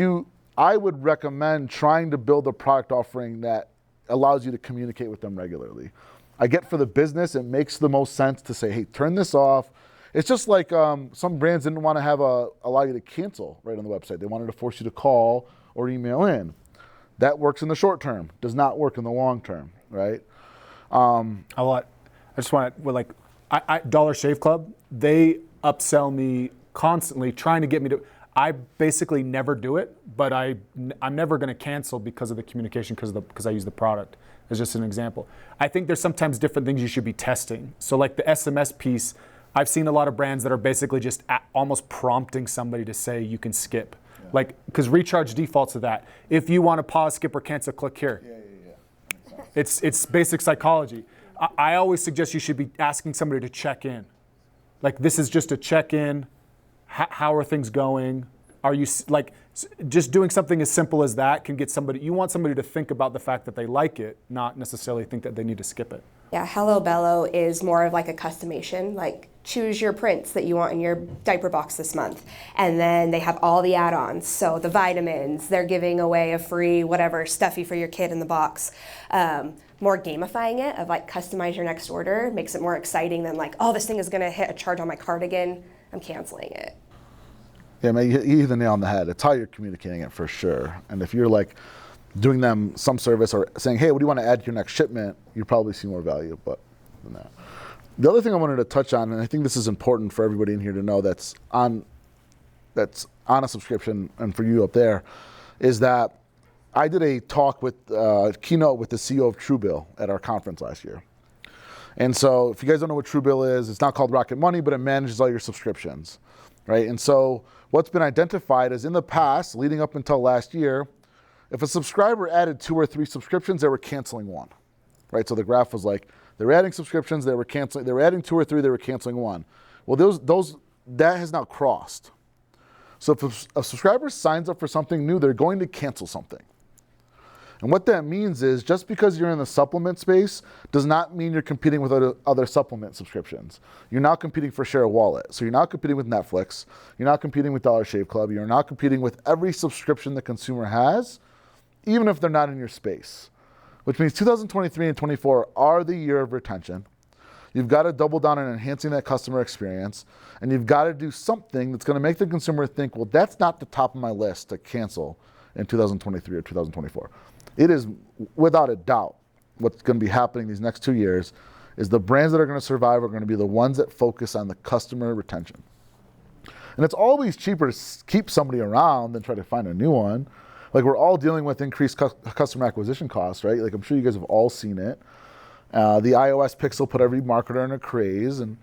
I would recommend trying to build a product offering that allows you to communicate with them regularly. I get for the business, it makes the most sense to say, hey, turn this off. It's just like some brands didn't want to have allow you to cancel right on the website. They wanted to force you to call or email in. That works in the short term, does not work in the long term, right? I just want to, Dollar Shave Club, they upsell me constantly, trying to get me to, I basically never do it, but I'm never going to cancel because of the communication, because I use the product. As just an example. I think there's sometimes different things you should be testing. So like the SMS piece, I've seen a lot of brands that are basically just almost prompting somebody to say you can skip. Yeah. Like, because Recharge defaults to that. If you want to pause, skip, or cancel, click here. Yeah. It's basic psychology. I always suggest you should be asking somebody to check in. Like, this is just a check-in. How are things going? Are you, like, just doing something as simple as that can get somebody, you want somebody to think about the fact that they like it, not necessarily think that they need to skip it. Yeah, Hello Bello is more of like a customization, like choose your prints that you want in your diaper box this month. And then they have all the add-ons. So the vitamins, they're giving away a free whatever stuffy for your kid in the box. More gamifying it of like customize your next order makes it more exciting than like, oh, this thing is gonna hit a charge on my cardigan, I'm canceling it. Yeah, man, you hit the nail on the head. It's how you're communicating it for sure. And if you're like doing them some service or saying, hey, what do you want to add to your next shipment, you probably see more value than that. The other thing I wanted to touch on, and I think this is important for everybody in here to know that's on a subscription and for you up there, is that I did a talk with keynote with the CEO of Truebill at our conference last year. And so if you guys don't know what Truebill is, it's not called Rocket Money, but it manages all your subscriptions, right? And so what's been identified is in the past, leading up until last year, if a subscriber added 2 or 3 subscriptions, they were canceling 1, right? So the graph was like, they were adding subscriptions, they were canceling, they were adding 2 or 3, they were canceling 1. Well, that has now crossed. So if a subscriber signs up for something new, they're going to cancel something. And what that means is just because you're in the supplement space does not mean you're competing with other supplement subscriptions. You're now competing for share of wallet. So you're not competing with Netflix. You're not competing with Dollar Shave Club. You're not competing with every subscription the consumer has, even if they're not in your space. Which means 2023 and 24 are the year of retention. You've got to double down on enhancing that customer experience, and you've got to do something that's going to make the consumer think, well, that's not the top of my list to cancel in 2023 or 2024. It is, without a doubt, what's going to be happening these next 2 years is the brands that are going to survive are going to be the ones that focus on the customer retention. And it's always cheaper to keep somebody around than try to find a new one. Like, we're all dealing with increased customer acquisition costs, right? Like, I'm sure you guys have all seen it. The iOS Pixel put every marketer in a craze, and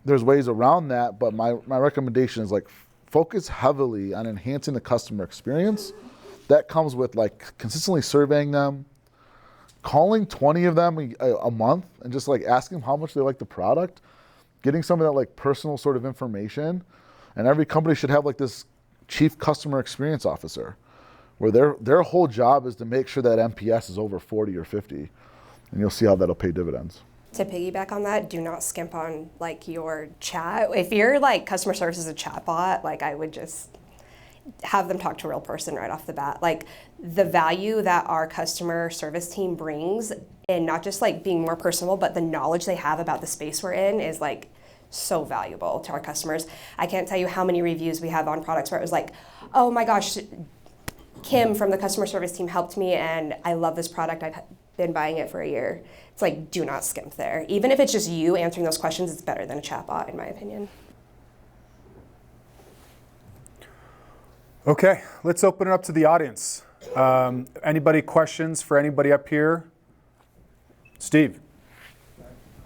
there's ways around that, but my recommendation is, like, focus heavily on enhancing the customer experience. That comes with like consistently surveying them, calling 20 of them a month and just like asking them how much they like the product, getting some of that like personal sort of information. And every company should have like this chief customer experience officer where their whole job is to make sure that NPS is over 40 or 50, and you'll see how that'll pay dividends. To piggyback on that, do not skimp on like your chat. If your like customer service is a chat bot, like I would just have them talk to a real person right off the bat. Like the value that our customer service team brings, and not just like being more personable, but the knowledge they have about the space we're in is like so valuable to our customers. I can't tell you how many reviews we have on products where it was like, oh my gosh, Kim from the customer service team helped me and I love this product. I've been buying it for a year. It's like, do not skimp there. Even if it's just you answering those questions, it's better than a chatbot in my opinion. Okay, let's open it up to the audience. Anybody questions for anybody up here? Steve.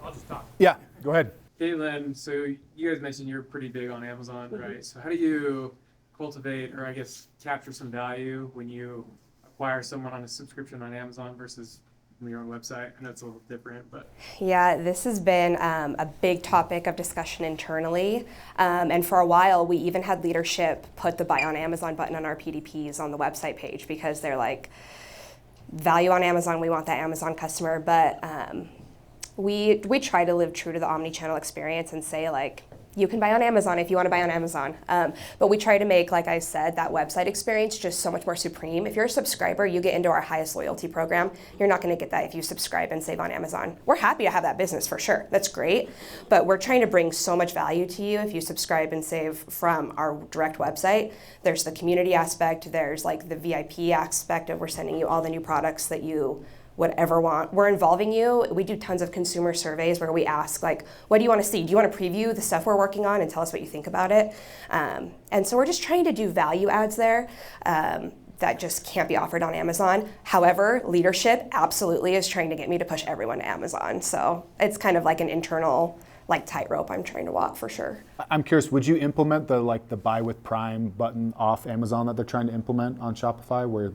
I'll just talk. Yeah, go ahead. Caitlin, so you guys mentioned you're pretty big on Amazon, right? So how do you cultivate, or I guess capture some value when you acquire someone on a subscription on Amazon versus on your own website? I know it's a little different, but. Yeah, this has been a big topic of discussion internally. And for a while, we even had leadership put the buy on Amazon button on our PDPs on the website page because they're like, value on Amazon, we want that Amazon customer. But we try to live true to the omni-channel experience and say like, you can buy on Amazon if you want to buy on Amazon. But we try to make, like I said, that website experience just so much more supreme. If you're a subscriber, you get into our highest loyalty program. You're not going to get that if you subscribe and save on Amazon. We're happy to have that business for sure. That's great. But we're trying to bring so much value to you if you subscribe and save from our direct website. There's the community aspect. There's like the VIP aspect of we're sending you all the new products that you would ever want. We're involving you. We do tons of consumer surveys where we ask like, what do you want to see? Do you want to preview the stuff we're working on and tell us what you think about it? And so we're just trying to do value adds there that just can't be offered on Amazon. However, leadership absolutely is trying to get me to push everyone to Amazon. So it's kind of like an internal like tightrope I'm trying to walk for sure. I'm curious, would you implement the buy with Prime button off Amazon that they're trying to implement on Shopify where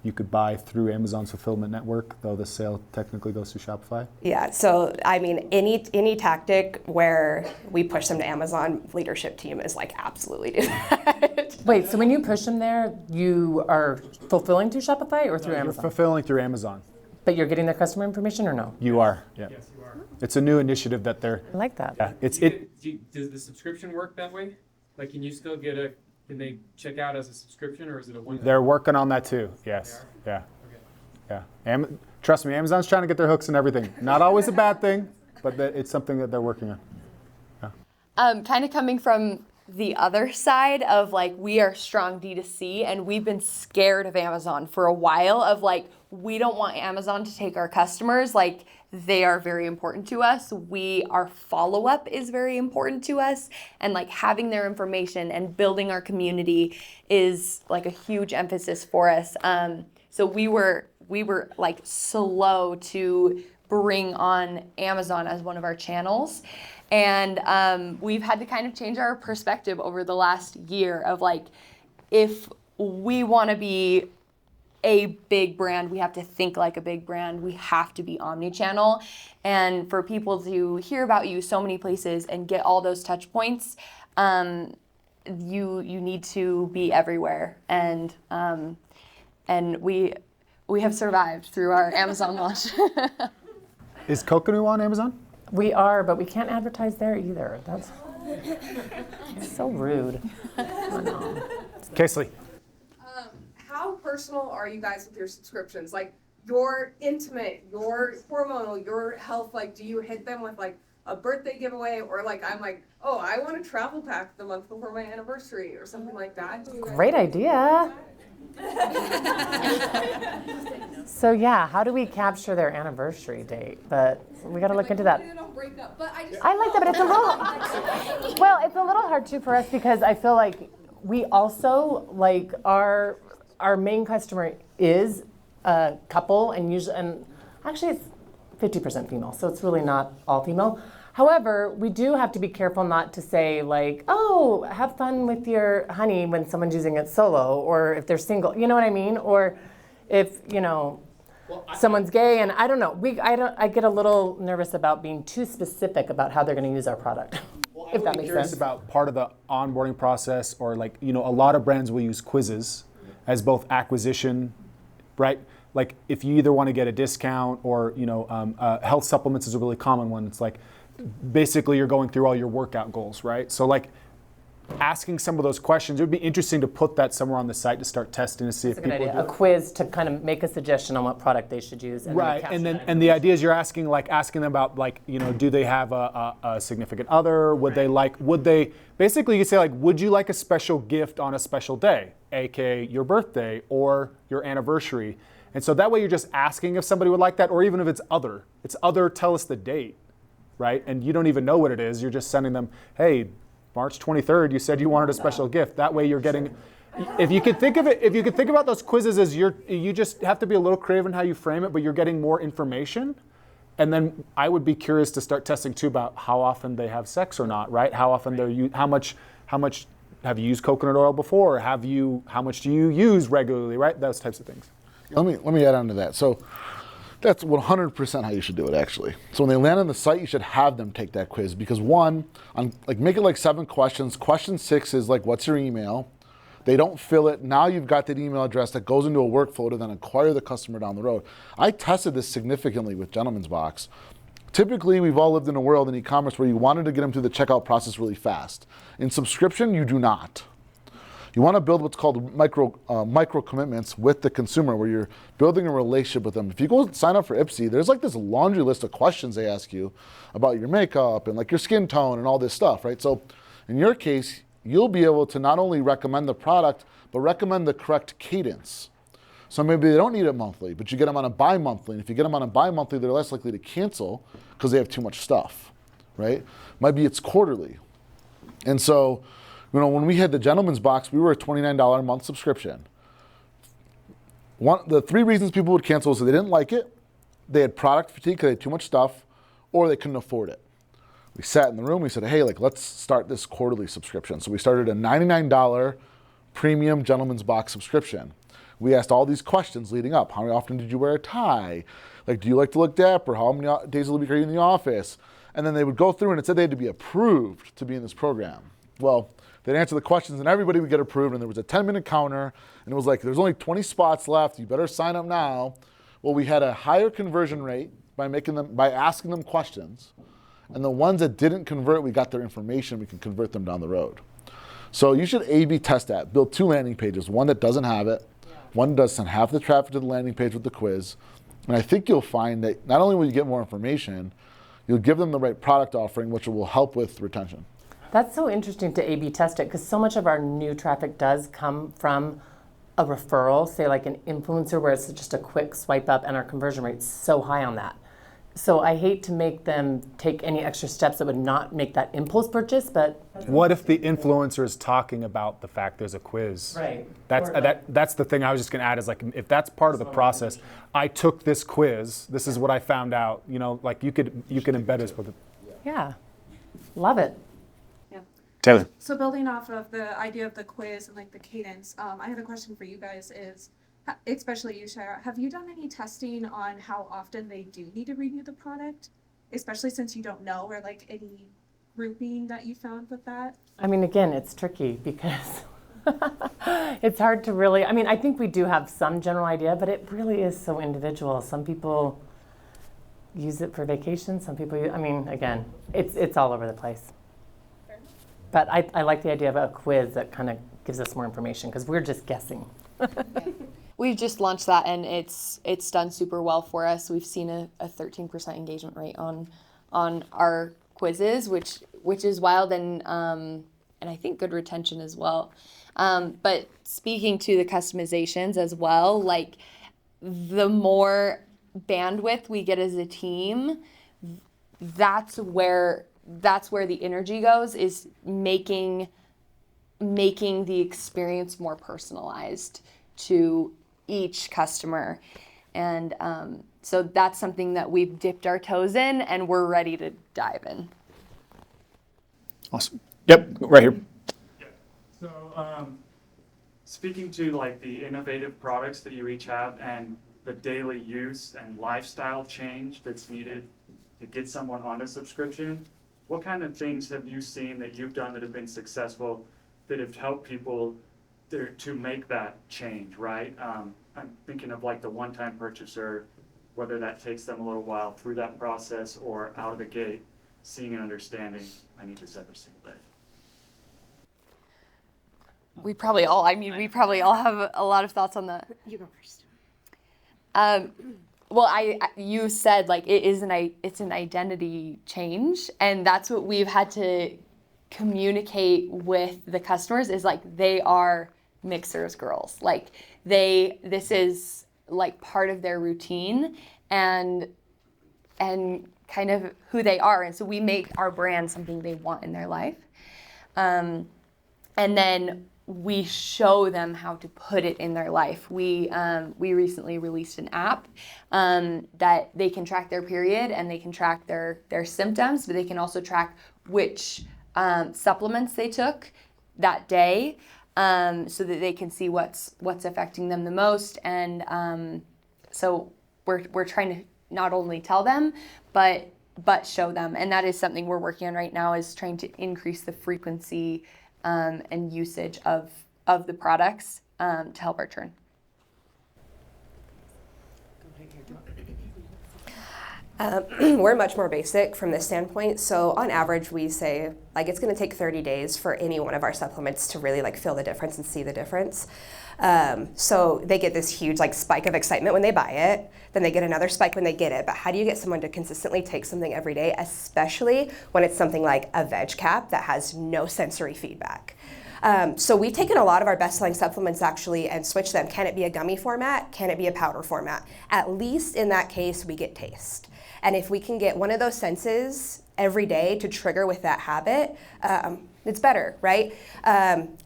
you could buy through Amazon's fulfillment network, though the sale technically goes through Shopify? Yeah, so I mean, any tactic where we push them to Amazon, leadership team is like, absolutely do that. Wait, so when you push them there, you are fulfilling through Shopify or through You're Amazon? fulfilling through Amazon. But you're getting their customer information or no? You are, yeah. Yes, you are. It's a new initiative that they're, I like that. yeah, Does the subscription work that way? Like, can you still can they check out as a subscription, or is it a one? they're working on that too, yes, yeah. Okay. Yeah, trust me, Amazon's trying to get their hooks and everything. Not always a bad thing, but it's something that they're working on. Kind of coming from the other side of like, we are strong D2C and we've been scared of Amazon for a while of like, we don't want Amazon to take our customers. Like, they are very important to us. Our follow-up is very important to us, and like having their information and building our community is like a huge emphasis for us. So we were like slow to bring on Amazon as one of our channels. And we've had to kind of change our perspective over the last year of like, if we want to be a big brand, we have to think like a big brand. We have to be omni-channel. And for people to hear about you so many places and get all those touch points, you need to be everywhere. And we have survived through our Amazon launch. Is Coconu on Amazon? We are, but we can't advertise there either. That's so rude. Casely. How personal are you guys with your subscriptions? Like, your intimate, your hormonal, your health, like, do you hit them with like a birthday giveaway, or like, I'm like, oh, I want a travel pack the month before my anniversary or something like that? Do you guys- Great idea. So yeah, how do we capture their anniversary date? But we got to look into that. I like that, but it's a little hard too for us because I feel like we also like our main customer is a couple, and actually it's 50% female, so it's really not all female. However, we do have to be careful not to say like, oh, have fun with your honey when someone's using it solo, or if they're single, you know what I mean? Or if, someone's gay, and I don't know. I get a little nervous about being too specific about how they're going to use our product, if that makes Curious sense. about part of the onboarding process, or like, a lot of brands will use quizzes as both acquisition, right? Like if you either want to get a discount or, health supplements is a really common one. It's like basically you're going through all your workout goals, right? So like asking some of those questions, it would be interesting to put that somewhere on the site to start testing to see That's if a good people idea. A quiz to kind of make a suggestion on what product they should use. And right, and the idea is you're asking them about like, do they have a significant other? Would they basically you say like, would you like a special gift on a special day, aka your birthday or your anniversary? And so that way you're just asking if somebody would like that, or even if it's other, tell us the date, right? And you don't even know what it is. You're just sending them, hey, March 23rd, you said you wanted a special gift. That way you're getting, if you could think about those quizzes as you just have to be a little creative in how you frame it, but you're getting more information. And then I would be curious to start testing too about how often they have sex or not, right? How often how much have you used coconut oil before? How much do you use regularly, right? Those types of things. Let me add on to that. So that's 100% how you should do it, actually. So when they land on the site, you should have them take that quiz because make it like 7 questions. Question 6 is like, what's your email? They don't fill it. Now you've got that email address that goes into a workflow to then acquire the customer down the road. I tested this significantly with Gentleman's Box. Typically, we've all lived in a world in e-commerce where you wanted to get them through the checkout process really fast. In subscription, you do not. You want to build what's called micro commitments with the consumer, where you're building a relationship with them. If you go sign up for Ipsy, there's like this laundry list of questions they ask you about your makeup and like your skin tone and all this stuff, right? So in your case, you'll be able to not only recommend the product, but recommend the correct cadence. So maybe they don't need it monthly, but you get them on a bi-monthly. And if you get them on a bi-monthly, they're less likely to cancel because they have too much stuff, right? Maybe it's quarterly. And so, when we had the Gentleman's Box, we were a $29 a month subscription. The 3 reasons people would cancel is that they didn't like it, they had product fatigue because they had too much stuff, or they couldn't afford it. We sat in the room, we said, hey, let's start this quarterly subscription. So we started a $99 premium Gentleman's Box subscription. We asked all these questions leading up. How often did you wear a tie? Do you like to look dapper? How many days a week are you in the office? And then they would go through and it said they had to be approved to be in this program. Well, they'd answer the questions and everybody would get approved, and there was a 10-minute counter, and it was like, there's only 20 spots left, you better sign up now. Well, we had a higher conversion rate by asking them questions, and the ones that didn't convert, we got their information, we can convert them down the road. So you should A/B test that. Build 2 landing pages, one that doesn't have it, one does send half the traffic to the landing page with the quiz, and I think you'll find that not only will you get more information, you'll give them the right product offering, which will help with retention. That's so interesting to A/B test it because so much of our new traffic does come from a referral, say like an influencer where it's just a quick swipe up and our conversion rate's so high on that. So I hate to make them take any extra steps that would not make that impulse purchase, but... What if the influencer is talking about the fact there's a quiz? Right. That's the thing I was just going to add is like, if that's part of the process, I took this quiz, this is what I found out, you could embed it with it. Yeah, love it. Taylor. So building off of the idea of the quiz and like the cadence, I have a question for you guys is, especially you, Shira, have you done any testing on how often they do need to review the product? Especially since you don't know, or like any grouping that you found with that? I mean, again, it's tricky because it's hard to really, I think we do have some general idea, but it really is so individual. Some people use it for vacation, some people, again, it's all over the place. But I like the idea of a quiz that kind of gives us more information because we're just guessing. We've just launched that and it's done super well for us. We've seen a 13% engagement rate on our quizzes, which is wild and I think good retention as well. But speaking to the customizations as well, like the more bandwidth we get as a team, that's where the energy goes, is making the experience more personalized to each customer. And so that's something that we've dipped our toes in and we're ready to dive in. Awesome. Yep, right here. Yeah. So speaking to like the innovative products that you each have and the daily use and lifestyle change that's needed to get someone on a subscription, what kind of things have you seen that you've done that have been successful that have helped people there to make that change, right? I'm thinking of like the one-time purchaser, whether that takes them a little while through that process or out of the gate, seeing and understanding, I need this every single day. We probably all have a lot of thoughts on that. You go first. Well, you said like it's an identity change, and that's what we've had to communicate with the customers is like they are Mixhers girls. Like this is like part of their routine and kind of who they are, and so we make our brand something they want in their life, and then we show them how to put it in their life. We recently released an app that they can track their period and they can track their symptoms, but they can also track which supplements they took that day, so that they can see what's affecting them the most. And so we're trying to not only tell them, but show them. And that is something we're working on right now, is trying to increase the frequency and usage of the products to help our churn. We're much more basic from this standpoint. So on average, we say like it's going to take 30 days for any one of our supplements to really like feel the difference and see the difference. So they get this huge like spike of excitement when they buy it, then they get another spike when they get it. But how do you get someone to consistently take something every day, especially when it's something like a veg cap that has no sensory feedback? So we've taken a lot of our best-selling supplements actually and switched them. Can it be a gummy format? Can it be a powder format? At least in that case, we get taste. And if we can get one of those senses every day to trigger with that habit, it's better, right?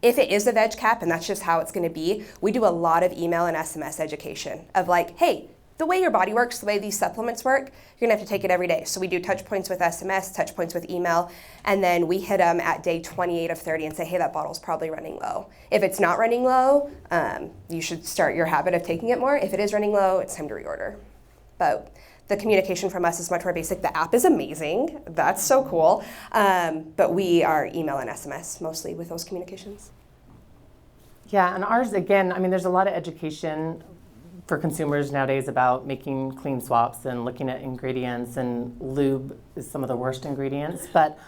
If it is a veg cap and that's just how it's gonna be, we do a lot of email and SMS education of like, hey, the way your body works, the way these supplements work, you're gonna have to take it every day. So we do touch points with SMS, touch points with email, and then we hit them at day 28 of 30 and say, hey, that bottle's probably running low. If it's not running low, you should start your habit of taking it more. If it is running low, it's time to reorder. But the communication from us is much more basic. The app is amazing. That's so cool. But we are email and SMS mostly with those communications. Yeah, and ours, again, I mean, there's a lot of education for consumers nowadays about making clean swaps and looking at ingredients, and lube is some of the worst ingredients. But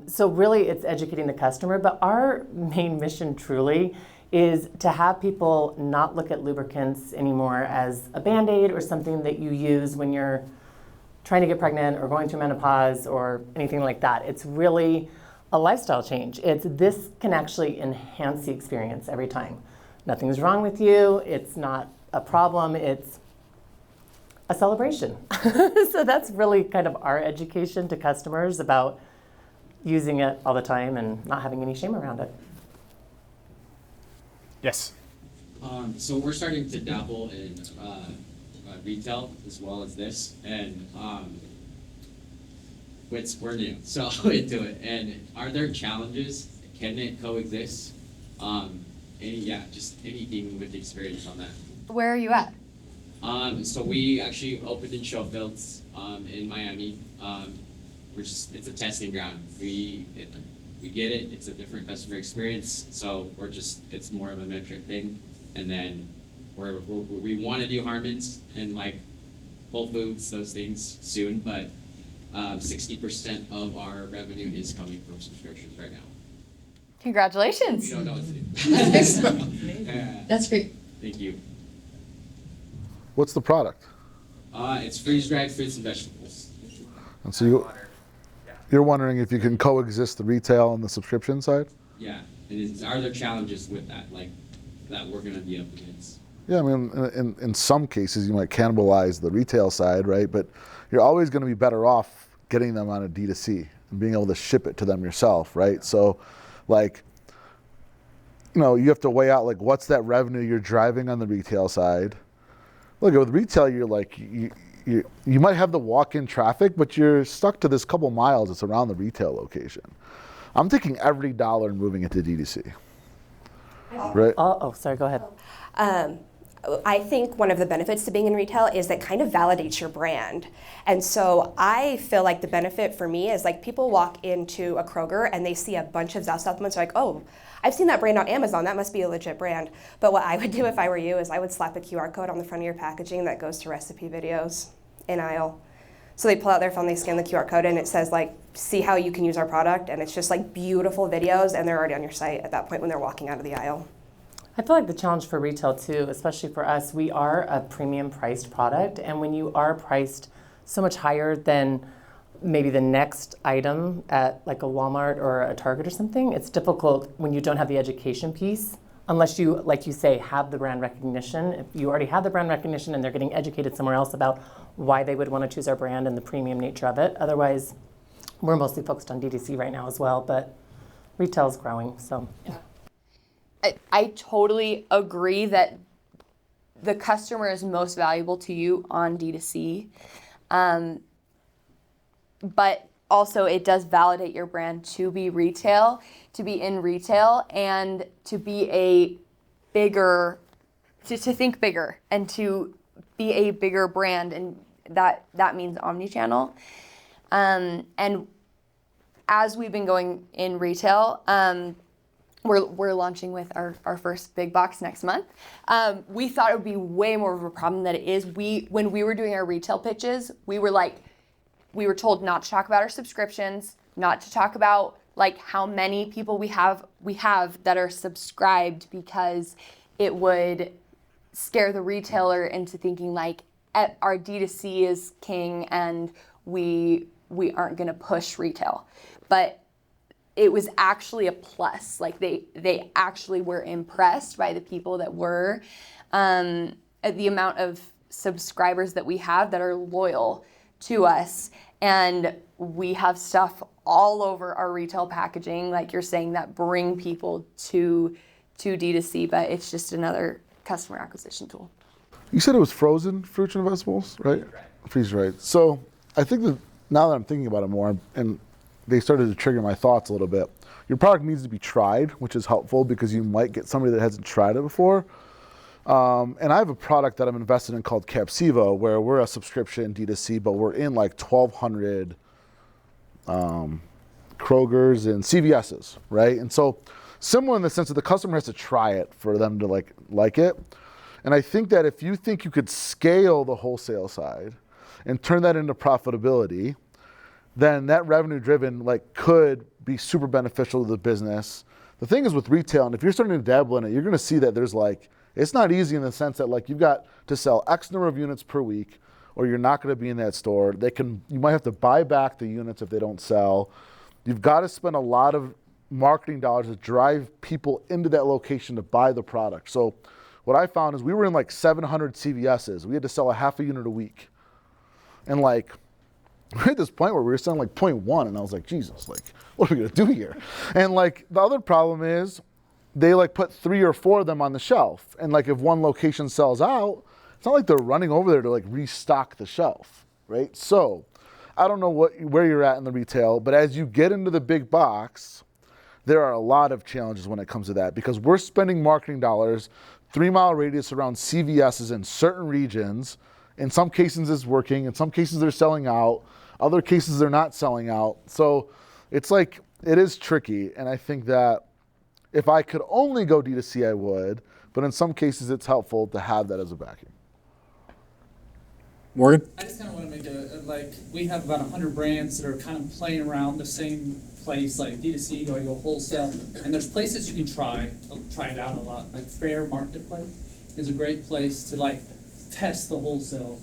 so really it's educating the customer. But our main mission truly is to have people not look at lubricants anymore as a Band-Aid or something that you use when you're trying to get pregnant or going through menopause or anything like that. It's really a lifestyle change. This can actually enhance the experience every time. Nothing's wrong with you. It's not a problem. It's a celebration. So that's really kind of our education to customers about using it all the time and not having any shame around it. Yes. So we're starting to dabble in retail as well as this, and we're new, so into it. And are there challenges? Can it coexist? Just anything with experience on that. Where are you at? So we actually opened in Showfields in Miami. It's a testing ground. We get it, it's a different customer experience, so it's more of a metric thing. And then we want to do Harmons and like Whole Foods, those things soon, but 60% of our revenue is coming from subscriptions right now. Congratulations. We don't know what to do. That's great. Thank you. What's the product? It's freeze-dried fruits and vegetables. And so you're wondering if you can coexist the retail and the subscription side? Yeah, and are there challenges with that, like that we're going to be up against? Yeah, I mean, in some cases you might cannibalize the retail side, right? But you're always going to be better off getting them on a D2C and being able to ship it to them yourself, right? So, like, you have to weigh out like what's that revenue you're driving on the retail side. Look, with retail, you're like you might have the walk-in traffic, but you're stuck to this couple miles that's around the retail location. I'm taking every dollar and moving it to D2C. Right? Oh, sorry, go ahead. I think one of the benefits to being in retail is that kind of validates your brand. And so I feel like the benefit for me is like people walk into a Kroger and they see a bunch of Zao supplements, like, oh, I've seen that brand on Amazon, that must be a legit brand. But what I would do if I were you is I would slap a QR code on the front of your packaging that goes to recipe videos in aisle. So they pull out their phone, they scan the QR code, and it says like, see how you can use our product, and it's just like beautiful videos, and they're already on your site at that point when they're walking out of the aisle. I feel like the challenge for retail too, especially for us, we are a premium priced product, and when you are priced so much higher than maybe the next item at like a Walmart or a Target or something, it's difficult when you don't have the education piece, unless you, like you say, have the brand recognition. If you already have the brand recognition and they're getting educated somewhere else about why they would want to choose our brand and the premium nature of it. Otherwise, we're mostly focused on DTC right now as well, but retail is growing, so. Yeah. I totally agree that the customer is most valuable to you on D2C. But also it does validate your brand to be retail, to be in retail, and to be a bigger, to think bigger and to be a bigger brand, and that means omnichannel. And as we've been going in retail, we're launching with our first big box next month. We thought it would be way more of a problem than it is. When we were doing our retail pitches, we were told not to talk about our subscriptions, not to talk about like how many people we have that are subscribed, because it would scare the retailer into thinking like our D2C is king and we aren't going to push retail. But it was actually a plus. Like they actually were impressed by the people that were, at the amount of subscribers that we have that are loyal to us. And we have stuff all over our retail packaging, like you're saying, that bring people to D2C, but it's just another customer acquisition tool. You said it was frozen fruits and vegetables, right? Freeze-dried. So I think that now that I'm thinking about it more, and they started to trigger my thoughts a little bit, your product needs to be tried, which is helpful because you might get somebody that hasn't tried it before. And I have a product that I'm invested in called Capsivo, where we're a subscription D2C, but we're in like 1,200 Krogers and CVS's, right? And so similar in the sense that the customer has to try it for them to like it. And I think that if you think you could scale the wholesale side and turn that into profitability, then that revenue driven could be super beneficial to the business. The thing is with retail, and if you're starting to dabble in it, you're going to see that there's it's not easy in the sense that you've got to sell X number of units per week, or you're not going to be in that store. You might have to buy back the units if they don't sell. You've got to spend a lot of marketing dollars to drive people into that location to buy the product. So what I found is we were in 700 CVS's. We had to sell a half a unit a week. And we're at this point where we were selling 0.1, and I was like, Jesus, what are we gonna do here? And the other problem is they put 3 or 4 of them on the shelf. And if one location sells out, it's not like they're running over there to restock the shelf, right? So I don't know where you're at in the retail, but as you get into the big box, there are a lot of challenges when it comes to that, because we're spending marketing dollars 3-mile radius around CVS's in certain regions. In some cases it's working, in some cases they're selling out, other cases they're not selling out. So it's it is tricky, and I think that if I could only go D2C, I would, but in some cases it's helpful to have that as a backing. Morgan? I just kind of want to make we have about 100 brands that are kind of playing around the same place, like D2C, going to wholesale, and there's places you can try it out a lot. Fair Marketplace is a great place to test the wholesale.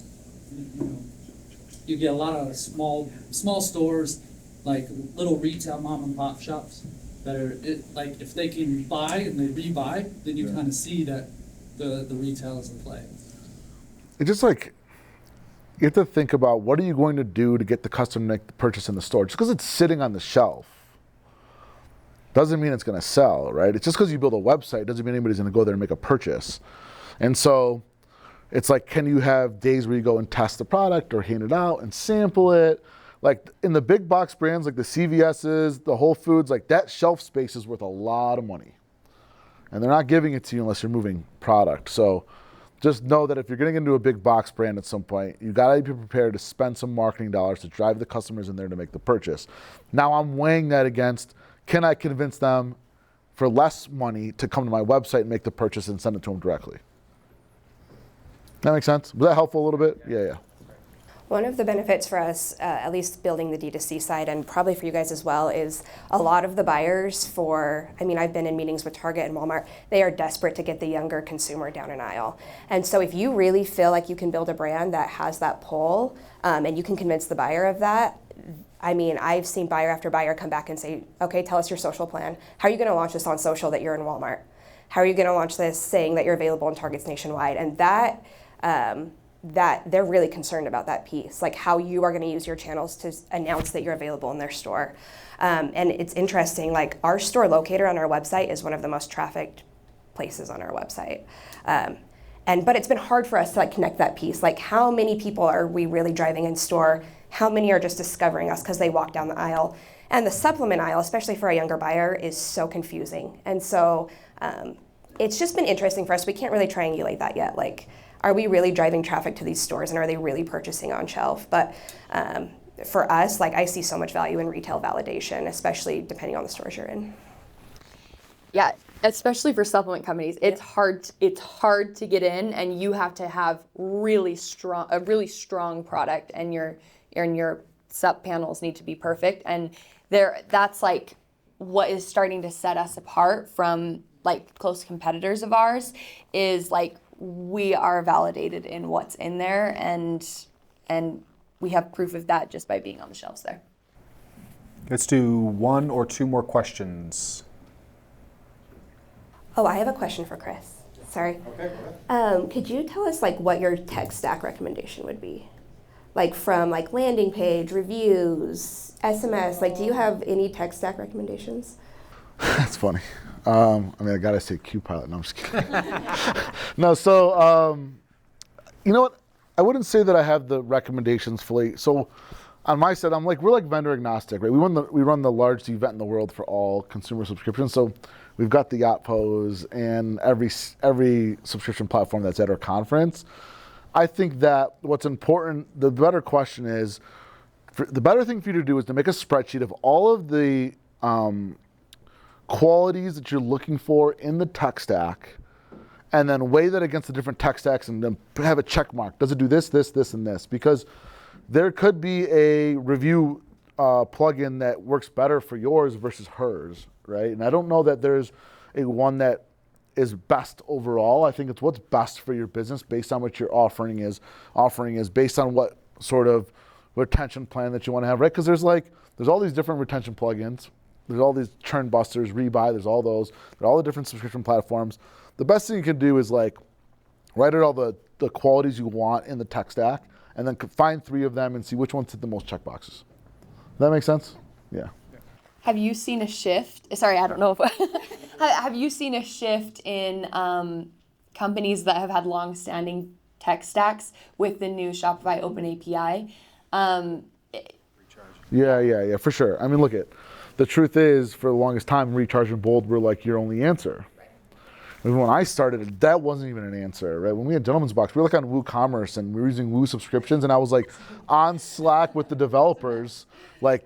You get a lot of small stores, little retail mom and pop shops that are if they can buy and they rebuy, then you kind of see that the retail is in play. It's just you have to think about what are you going to do to get the customer to make the purchase in the store. Just because it's sitting on the shelf doesn't mean it's going to sell, right? It's just because you build a website doesn't mean anybody's going to go there and make a purchase. And so it's can you have days where you go and test the product or hand it out and sample it? In the big box brands like the CVS's, the Whole Foods, that shelf space is worth a lot of money. And they're not giving it to you unless you're moving product. So just know that if you're getting into a big box brand at some point, you got to be prepared to spend some marketing dollars to drive the customers in there to make the purchase. Now I'm weighing that against, can I convince them for less money to come to my website and make the purchase and send it to them directly? That makes sense? Was that helpful a little bit? Yeah. One of the benefits for us, at least building the D2C side, and probably for you guys as well, is a lot of the buyers I've been in meetings with Target and Walmart, they are desperate to get the younger consumer down an aisle. And so if you really feel like you can build a brand that has that pull, and you can convince the buyer of that, I've seen buyer after buyer come back and say, okay, tell us your social plan. How are you gonna launch this on social that you're in Walmart? How are you gonna launch this saying that you're available in Targets nationwide? And that they're really concerned about that piece, like how you are going to use your channels to announce that you're available in their store. And it's interesting, like our store locator on our website is one of the most trafficked places on our website. But it's been hard for us to connect that piece. Like how many people are we really driving in store? How many are just discovering us because they walk down the aisle? And the supplement aisle, especially for a younger buyer, is so confusing. And so it's just been interesting for us. We can't really triangulate that yet. Like, are we really driving traffic to these stores and are they really purchasing on shelf? But for us, I see so much value in retail validation, especially depending on the stores you're in. Yeah, especially for supplement companies, it's hard to get in, and you have to have a really strong product, and your sup panels need to be perfect. And that's what is starting to set us apart from close competitors of ours is we are validated in what's in there, and we have proof of that just by being on the shelves there. Let's do one or two more questions. Oh, I have a question for Chris. Sorry. Okay, go ahead. Could you tell us what your tech stack recommendation would be? From landing page, reviews, SMS, do you have any tech stack recommendations? That's funny. I gotta say Q-Pilot. No, I'm just kidding. No, so, you know what? I wouldn't say that I have the recommendations fully. So on my side, we're vendor agnostic, right? We run the largest event in the world for all consumer subscriptions. So we've got the Yachtpos and every subscription platform that's at our conference. I think that what's important, the better question is, the better thing for you to do is to make a spreadsheet of all of the qualities that you're looking for in the tech stack, and then weigh that against the different tech stacks and then have a check mark. Does it do this, this, this, and this? Because there could be a review plugin that works better for yours versus hers, right? And I don't know that there's a one that is best overall. I think it's what's best for your business based on what your offering is based on what sort of retention plan that you want to have, right? Because there's all these different retention plugins. There's all these churn busters, rebuy, there's all those. There are all the different subscription platforms. The best thing you can do is write out all the qualities you want in the tech stack, and then find 3 of them and see which ones hit the most check boxes. Does that make sense? Yeah. Have you seen a shift? Sorry, I don't know if have you seen a shift in companies that have had long-standing tech stacks with the new Shopify Open API? Yeah, for sure. Look at. The truth is, for the longest time, Recharge and Bold were your only answer. Right. When I started, that wasn't even an answer, right? When we had Gentleman's Box, we were on WooCommerce and we were using Woo subscriptions, and I was on Slack with the developers,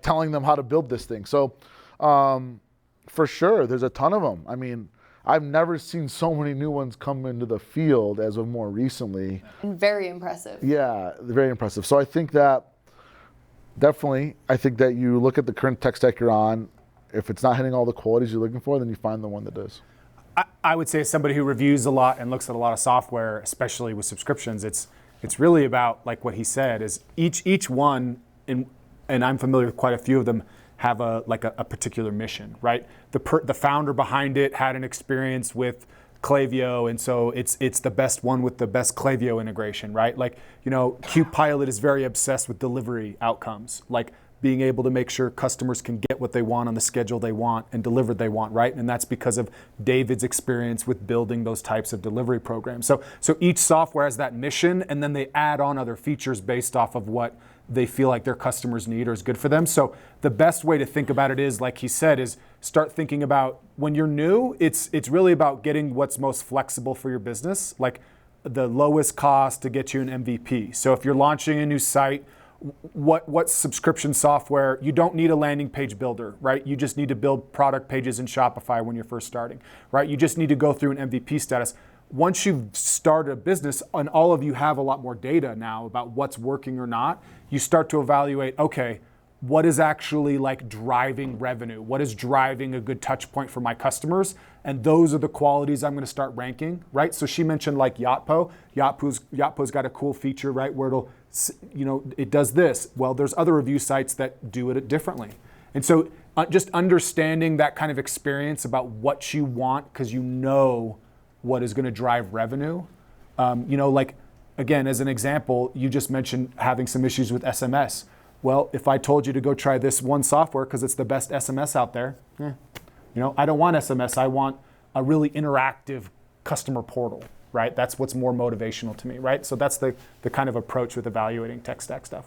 telling them how to build this thing. So, for sure, there's a ton of them. I've never seen so many new ones come into the field as of more recently. And very impressive. Yeah, very impressive. So I think that definitely, I think that you look at the current tech stack you're on. If it's not hitting all the qualities you're looking for, then you find the one that does. I would say, as somebody who reviews a lot and looks at a lot of software, especially with subscriptions, it's really about what he said is each one, and I'm familiar with quite a few of them, have a particular mission, right? The founder behind it had an experience with Klaviyo, and so it's the best one with the best Klaviyo integration, right? Q-Pilot is very obsessed with delivery outcomes, being able to make sure customers can get what they want on the schedule they want and delivered they want, right? And that's because of David's experience with building those types of delivery programs. So each software has that mission, and then they add on other features based off of what they feel like their customers need or is good for them. So the best way to think about it is, like he said, is start thinking about when you're new, it's really about getting what's most flexible for your business. the lowest cost to get you an MVP. So if you're launching a new site, what subscription software? You don't need a landing page builder, right? You just need to build product pages in Shopify when you're first starting, right? You just need to go through an MVP status. Once you've started a business, and all of you have a lot more data now about what's working or not, you start to evaluate, okay, what is actually like driving revenue? What is driving a good touch point for my customers? And those are the qualities I'm going to start ranking, right? So she mentioned like Yotpo. Yotpo's got a cool feature, right, where it'll, it does this. Well, there's other review sites that do it differently. And so just understanding that kind of experience about what you want, because you know what is going to drive revenue. Like, again, as an example, you just mentioned having some issues with SMS. Well, if I told you to go try this one software because it's the best SMS out there, I don't want SMS. I want a really interactive customer portal, right? That's what's more motivational to me, right? So that's the kind of approach with evaluating tech stack stuff.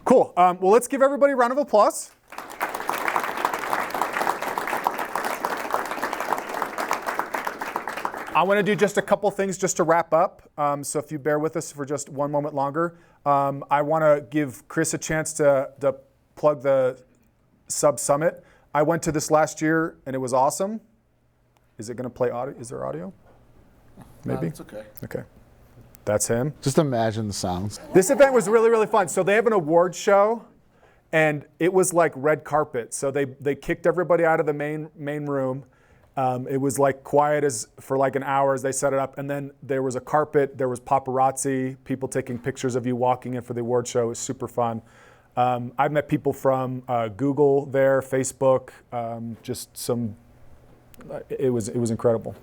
Cool. Well, let's give everybody a round of applause. I want to do just a couple things just to wrap up. So if you bear with us for just one moment longer, I want to give Chris a chance to plug the Sub Summit. I went to this last year and it was awesome. Is it going to play audio? Is there audio? Maybe? It's okay. Okay. That's him. Just imagine the sounds. This event was really, really fun. So they have an award show and it was like red carpet. So they kicked everybody out of the main room. It was like quiet for like an hour as they set it up. And then there was a carpet, there was paparazzi, people taking pictures of you walking in for the award show. It was super fun. I've met people from Google there, Facebook, just some, it was incredible.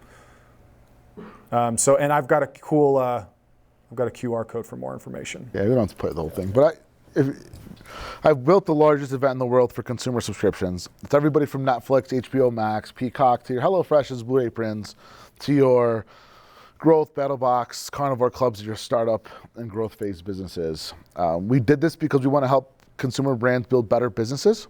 And I've got a cool, I've got a QR code for more information. Yeah, we don't have to play the whole thing. But I've built the largest event in the world for consumer subscriptions. It's everybody from Netflix, HBO Max, Peacock, to your HelloFresh's, Blue Aprons, to your growth, BattleBox, carnivore clubs, your startup and growth phase businesses. We did this because we want to help consumer brands build better businesses.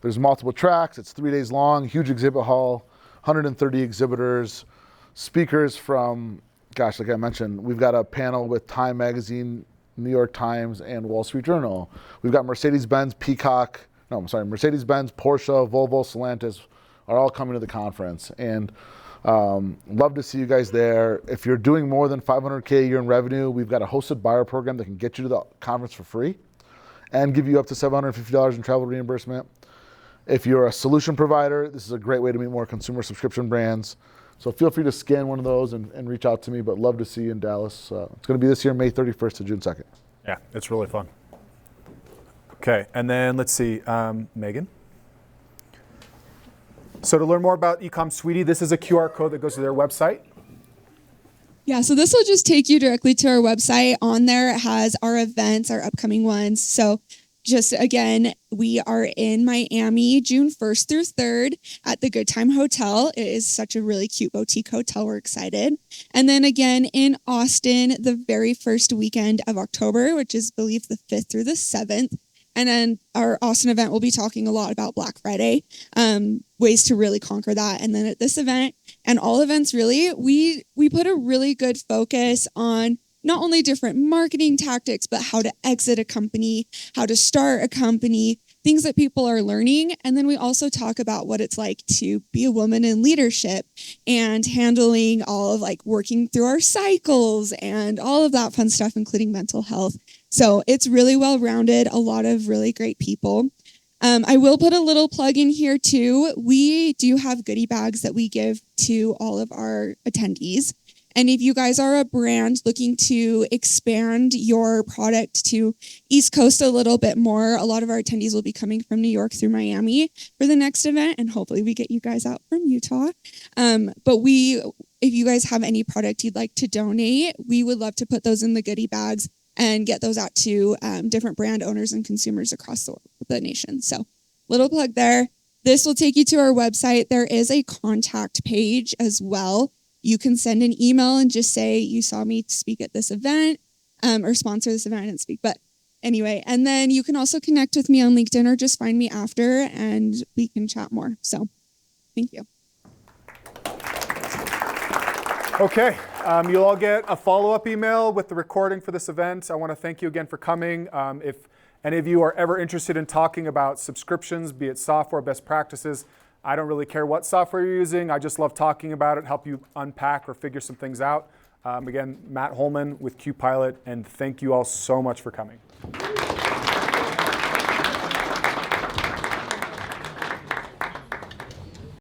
There's multiple tracks. It's 3 days long, huge exhibit hall, 130 exhibitors, speakers from, gosh, like I mentioned, we've got a panel with Time Magazine, New York Times, and Wall Street Journal. We've got Mercedes-Benz, Mercedes-Benz, Porsche, Volvo, Stellantis are all coming to the conference. And love to see you guys there. If you're doing more than $500K a year in revenue, we've got a hosted buyer program that can get you to the conference for free and give you up to $750 in travel reimbursement. If you're a solution provider, this is a great way to meet more consumer subscription brands. So feel free to scan one of those and reach out to me, but love to see you in Dallas. It's going to be this year, May 31st to June 2nd. Yeah, it's really fun. Okay, and then let's see, Megan. So to learn more about Ecom Sweetie, this is a QR code that goes to their website. Yeah, so this will just take you directly to our website. On there, it has our events, our upcoming ones. So just again, we are in Miami, June 1st through 3rd at the Good Time Hotel. It is such a really cute boutique hotel. We're excited. And then again in Austin, the very first weekend of October, which is, I believe, the 5th through the 7th. And then our Austin event, we'll be talking a lot about Black Friday, ways to really conquer that. And then at this event and all events, really, we put a really good focus on not only different marketing tactics, but how to exit a company, how to start a company, things that people are learning. And then we also talk about what it's like to be a woman in leadership and handling all of like working through our cycles and all of that fun stuff, including mental health. So it's really well-rounded, a lot of really great people. I will put a little plug in here too. We do have goodie bags that we give to all of our attendees. And if you guys are a brand looking to expand your product to East Coast a little bit more, a lot of our attendees will be coming from New York through Miami for the next event, and hopefully we get you guys out from Utah. But if you guys have any product you'd like to donate, we would love to put those in the goodie bags and get those out to different brand owners and consumers across the nation. So little plug there. This will take you to our website. There is a contact page as well. You can send an email and just say you saw me speak at this event or sponsor this event and speak. But anyway, and then you can also connect with me on LinkedIn or just find me after and we can chat more. So thank you. Okay, You'll all get a follow-up email with the recording for this event. I want to thank you again for coming. If any of you are ever interested in talking about subscriptions, be it software, best practices, I don't really care what software you're using. I just love talking about it, help you unpack or figure some things out. Again, Matt Holman with QPilot, and thank you all so much for coming.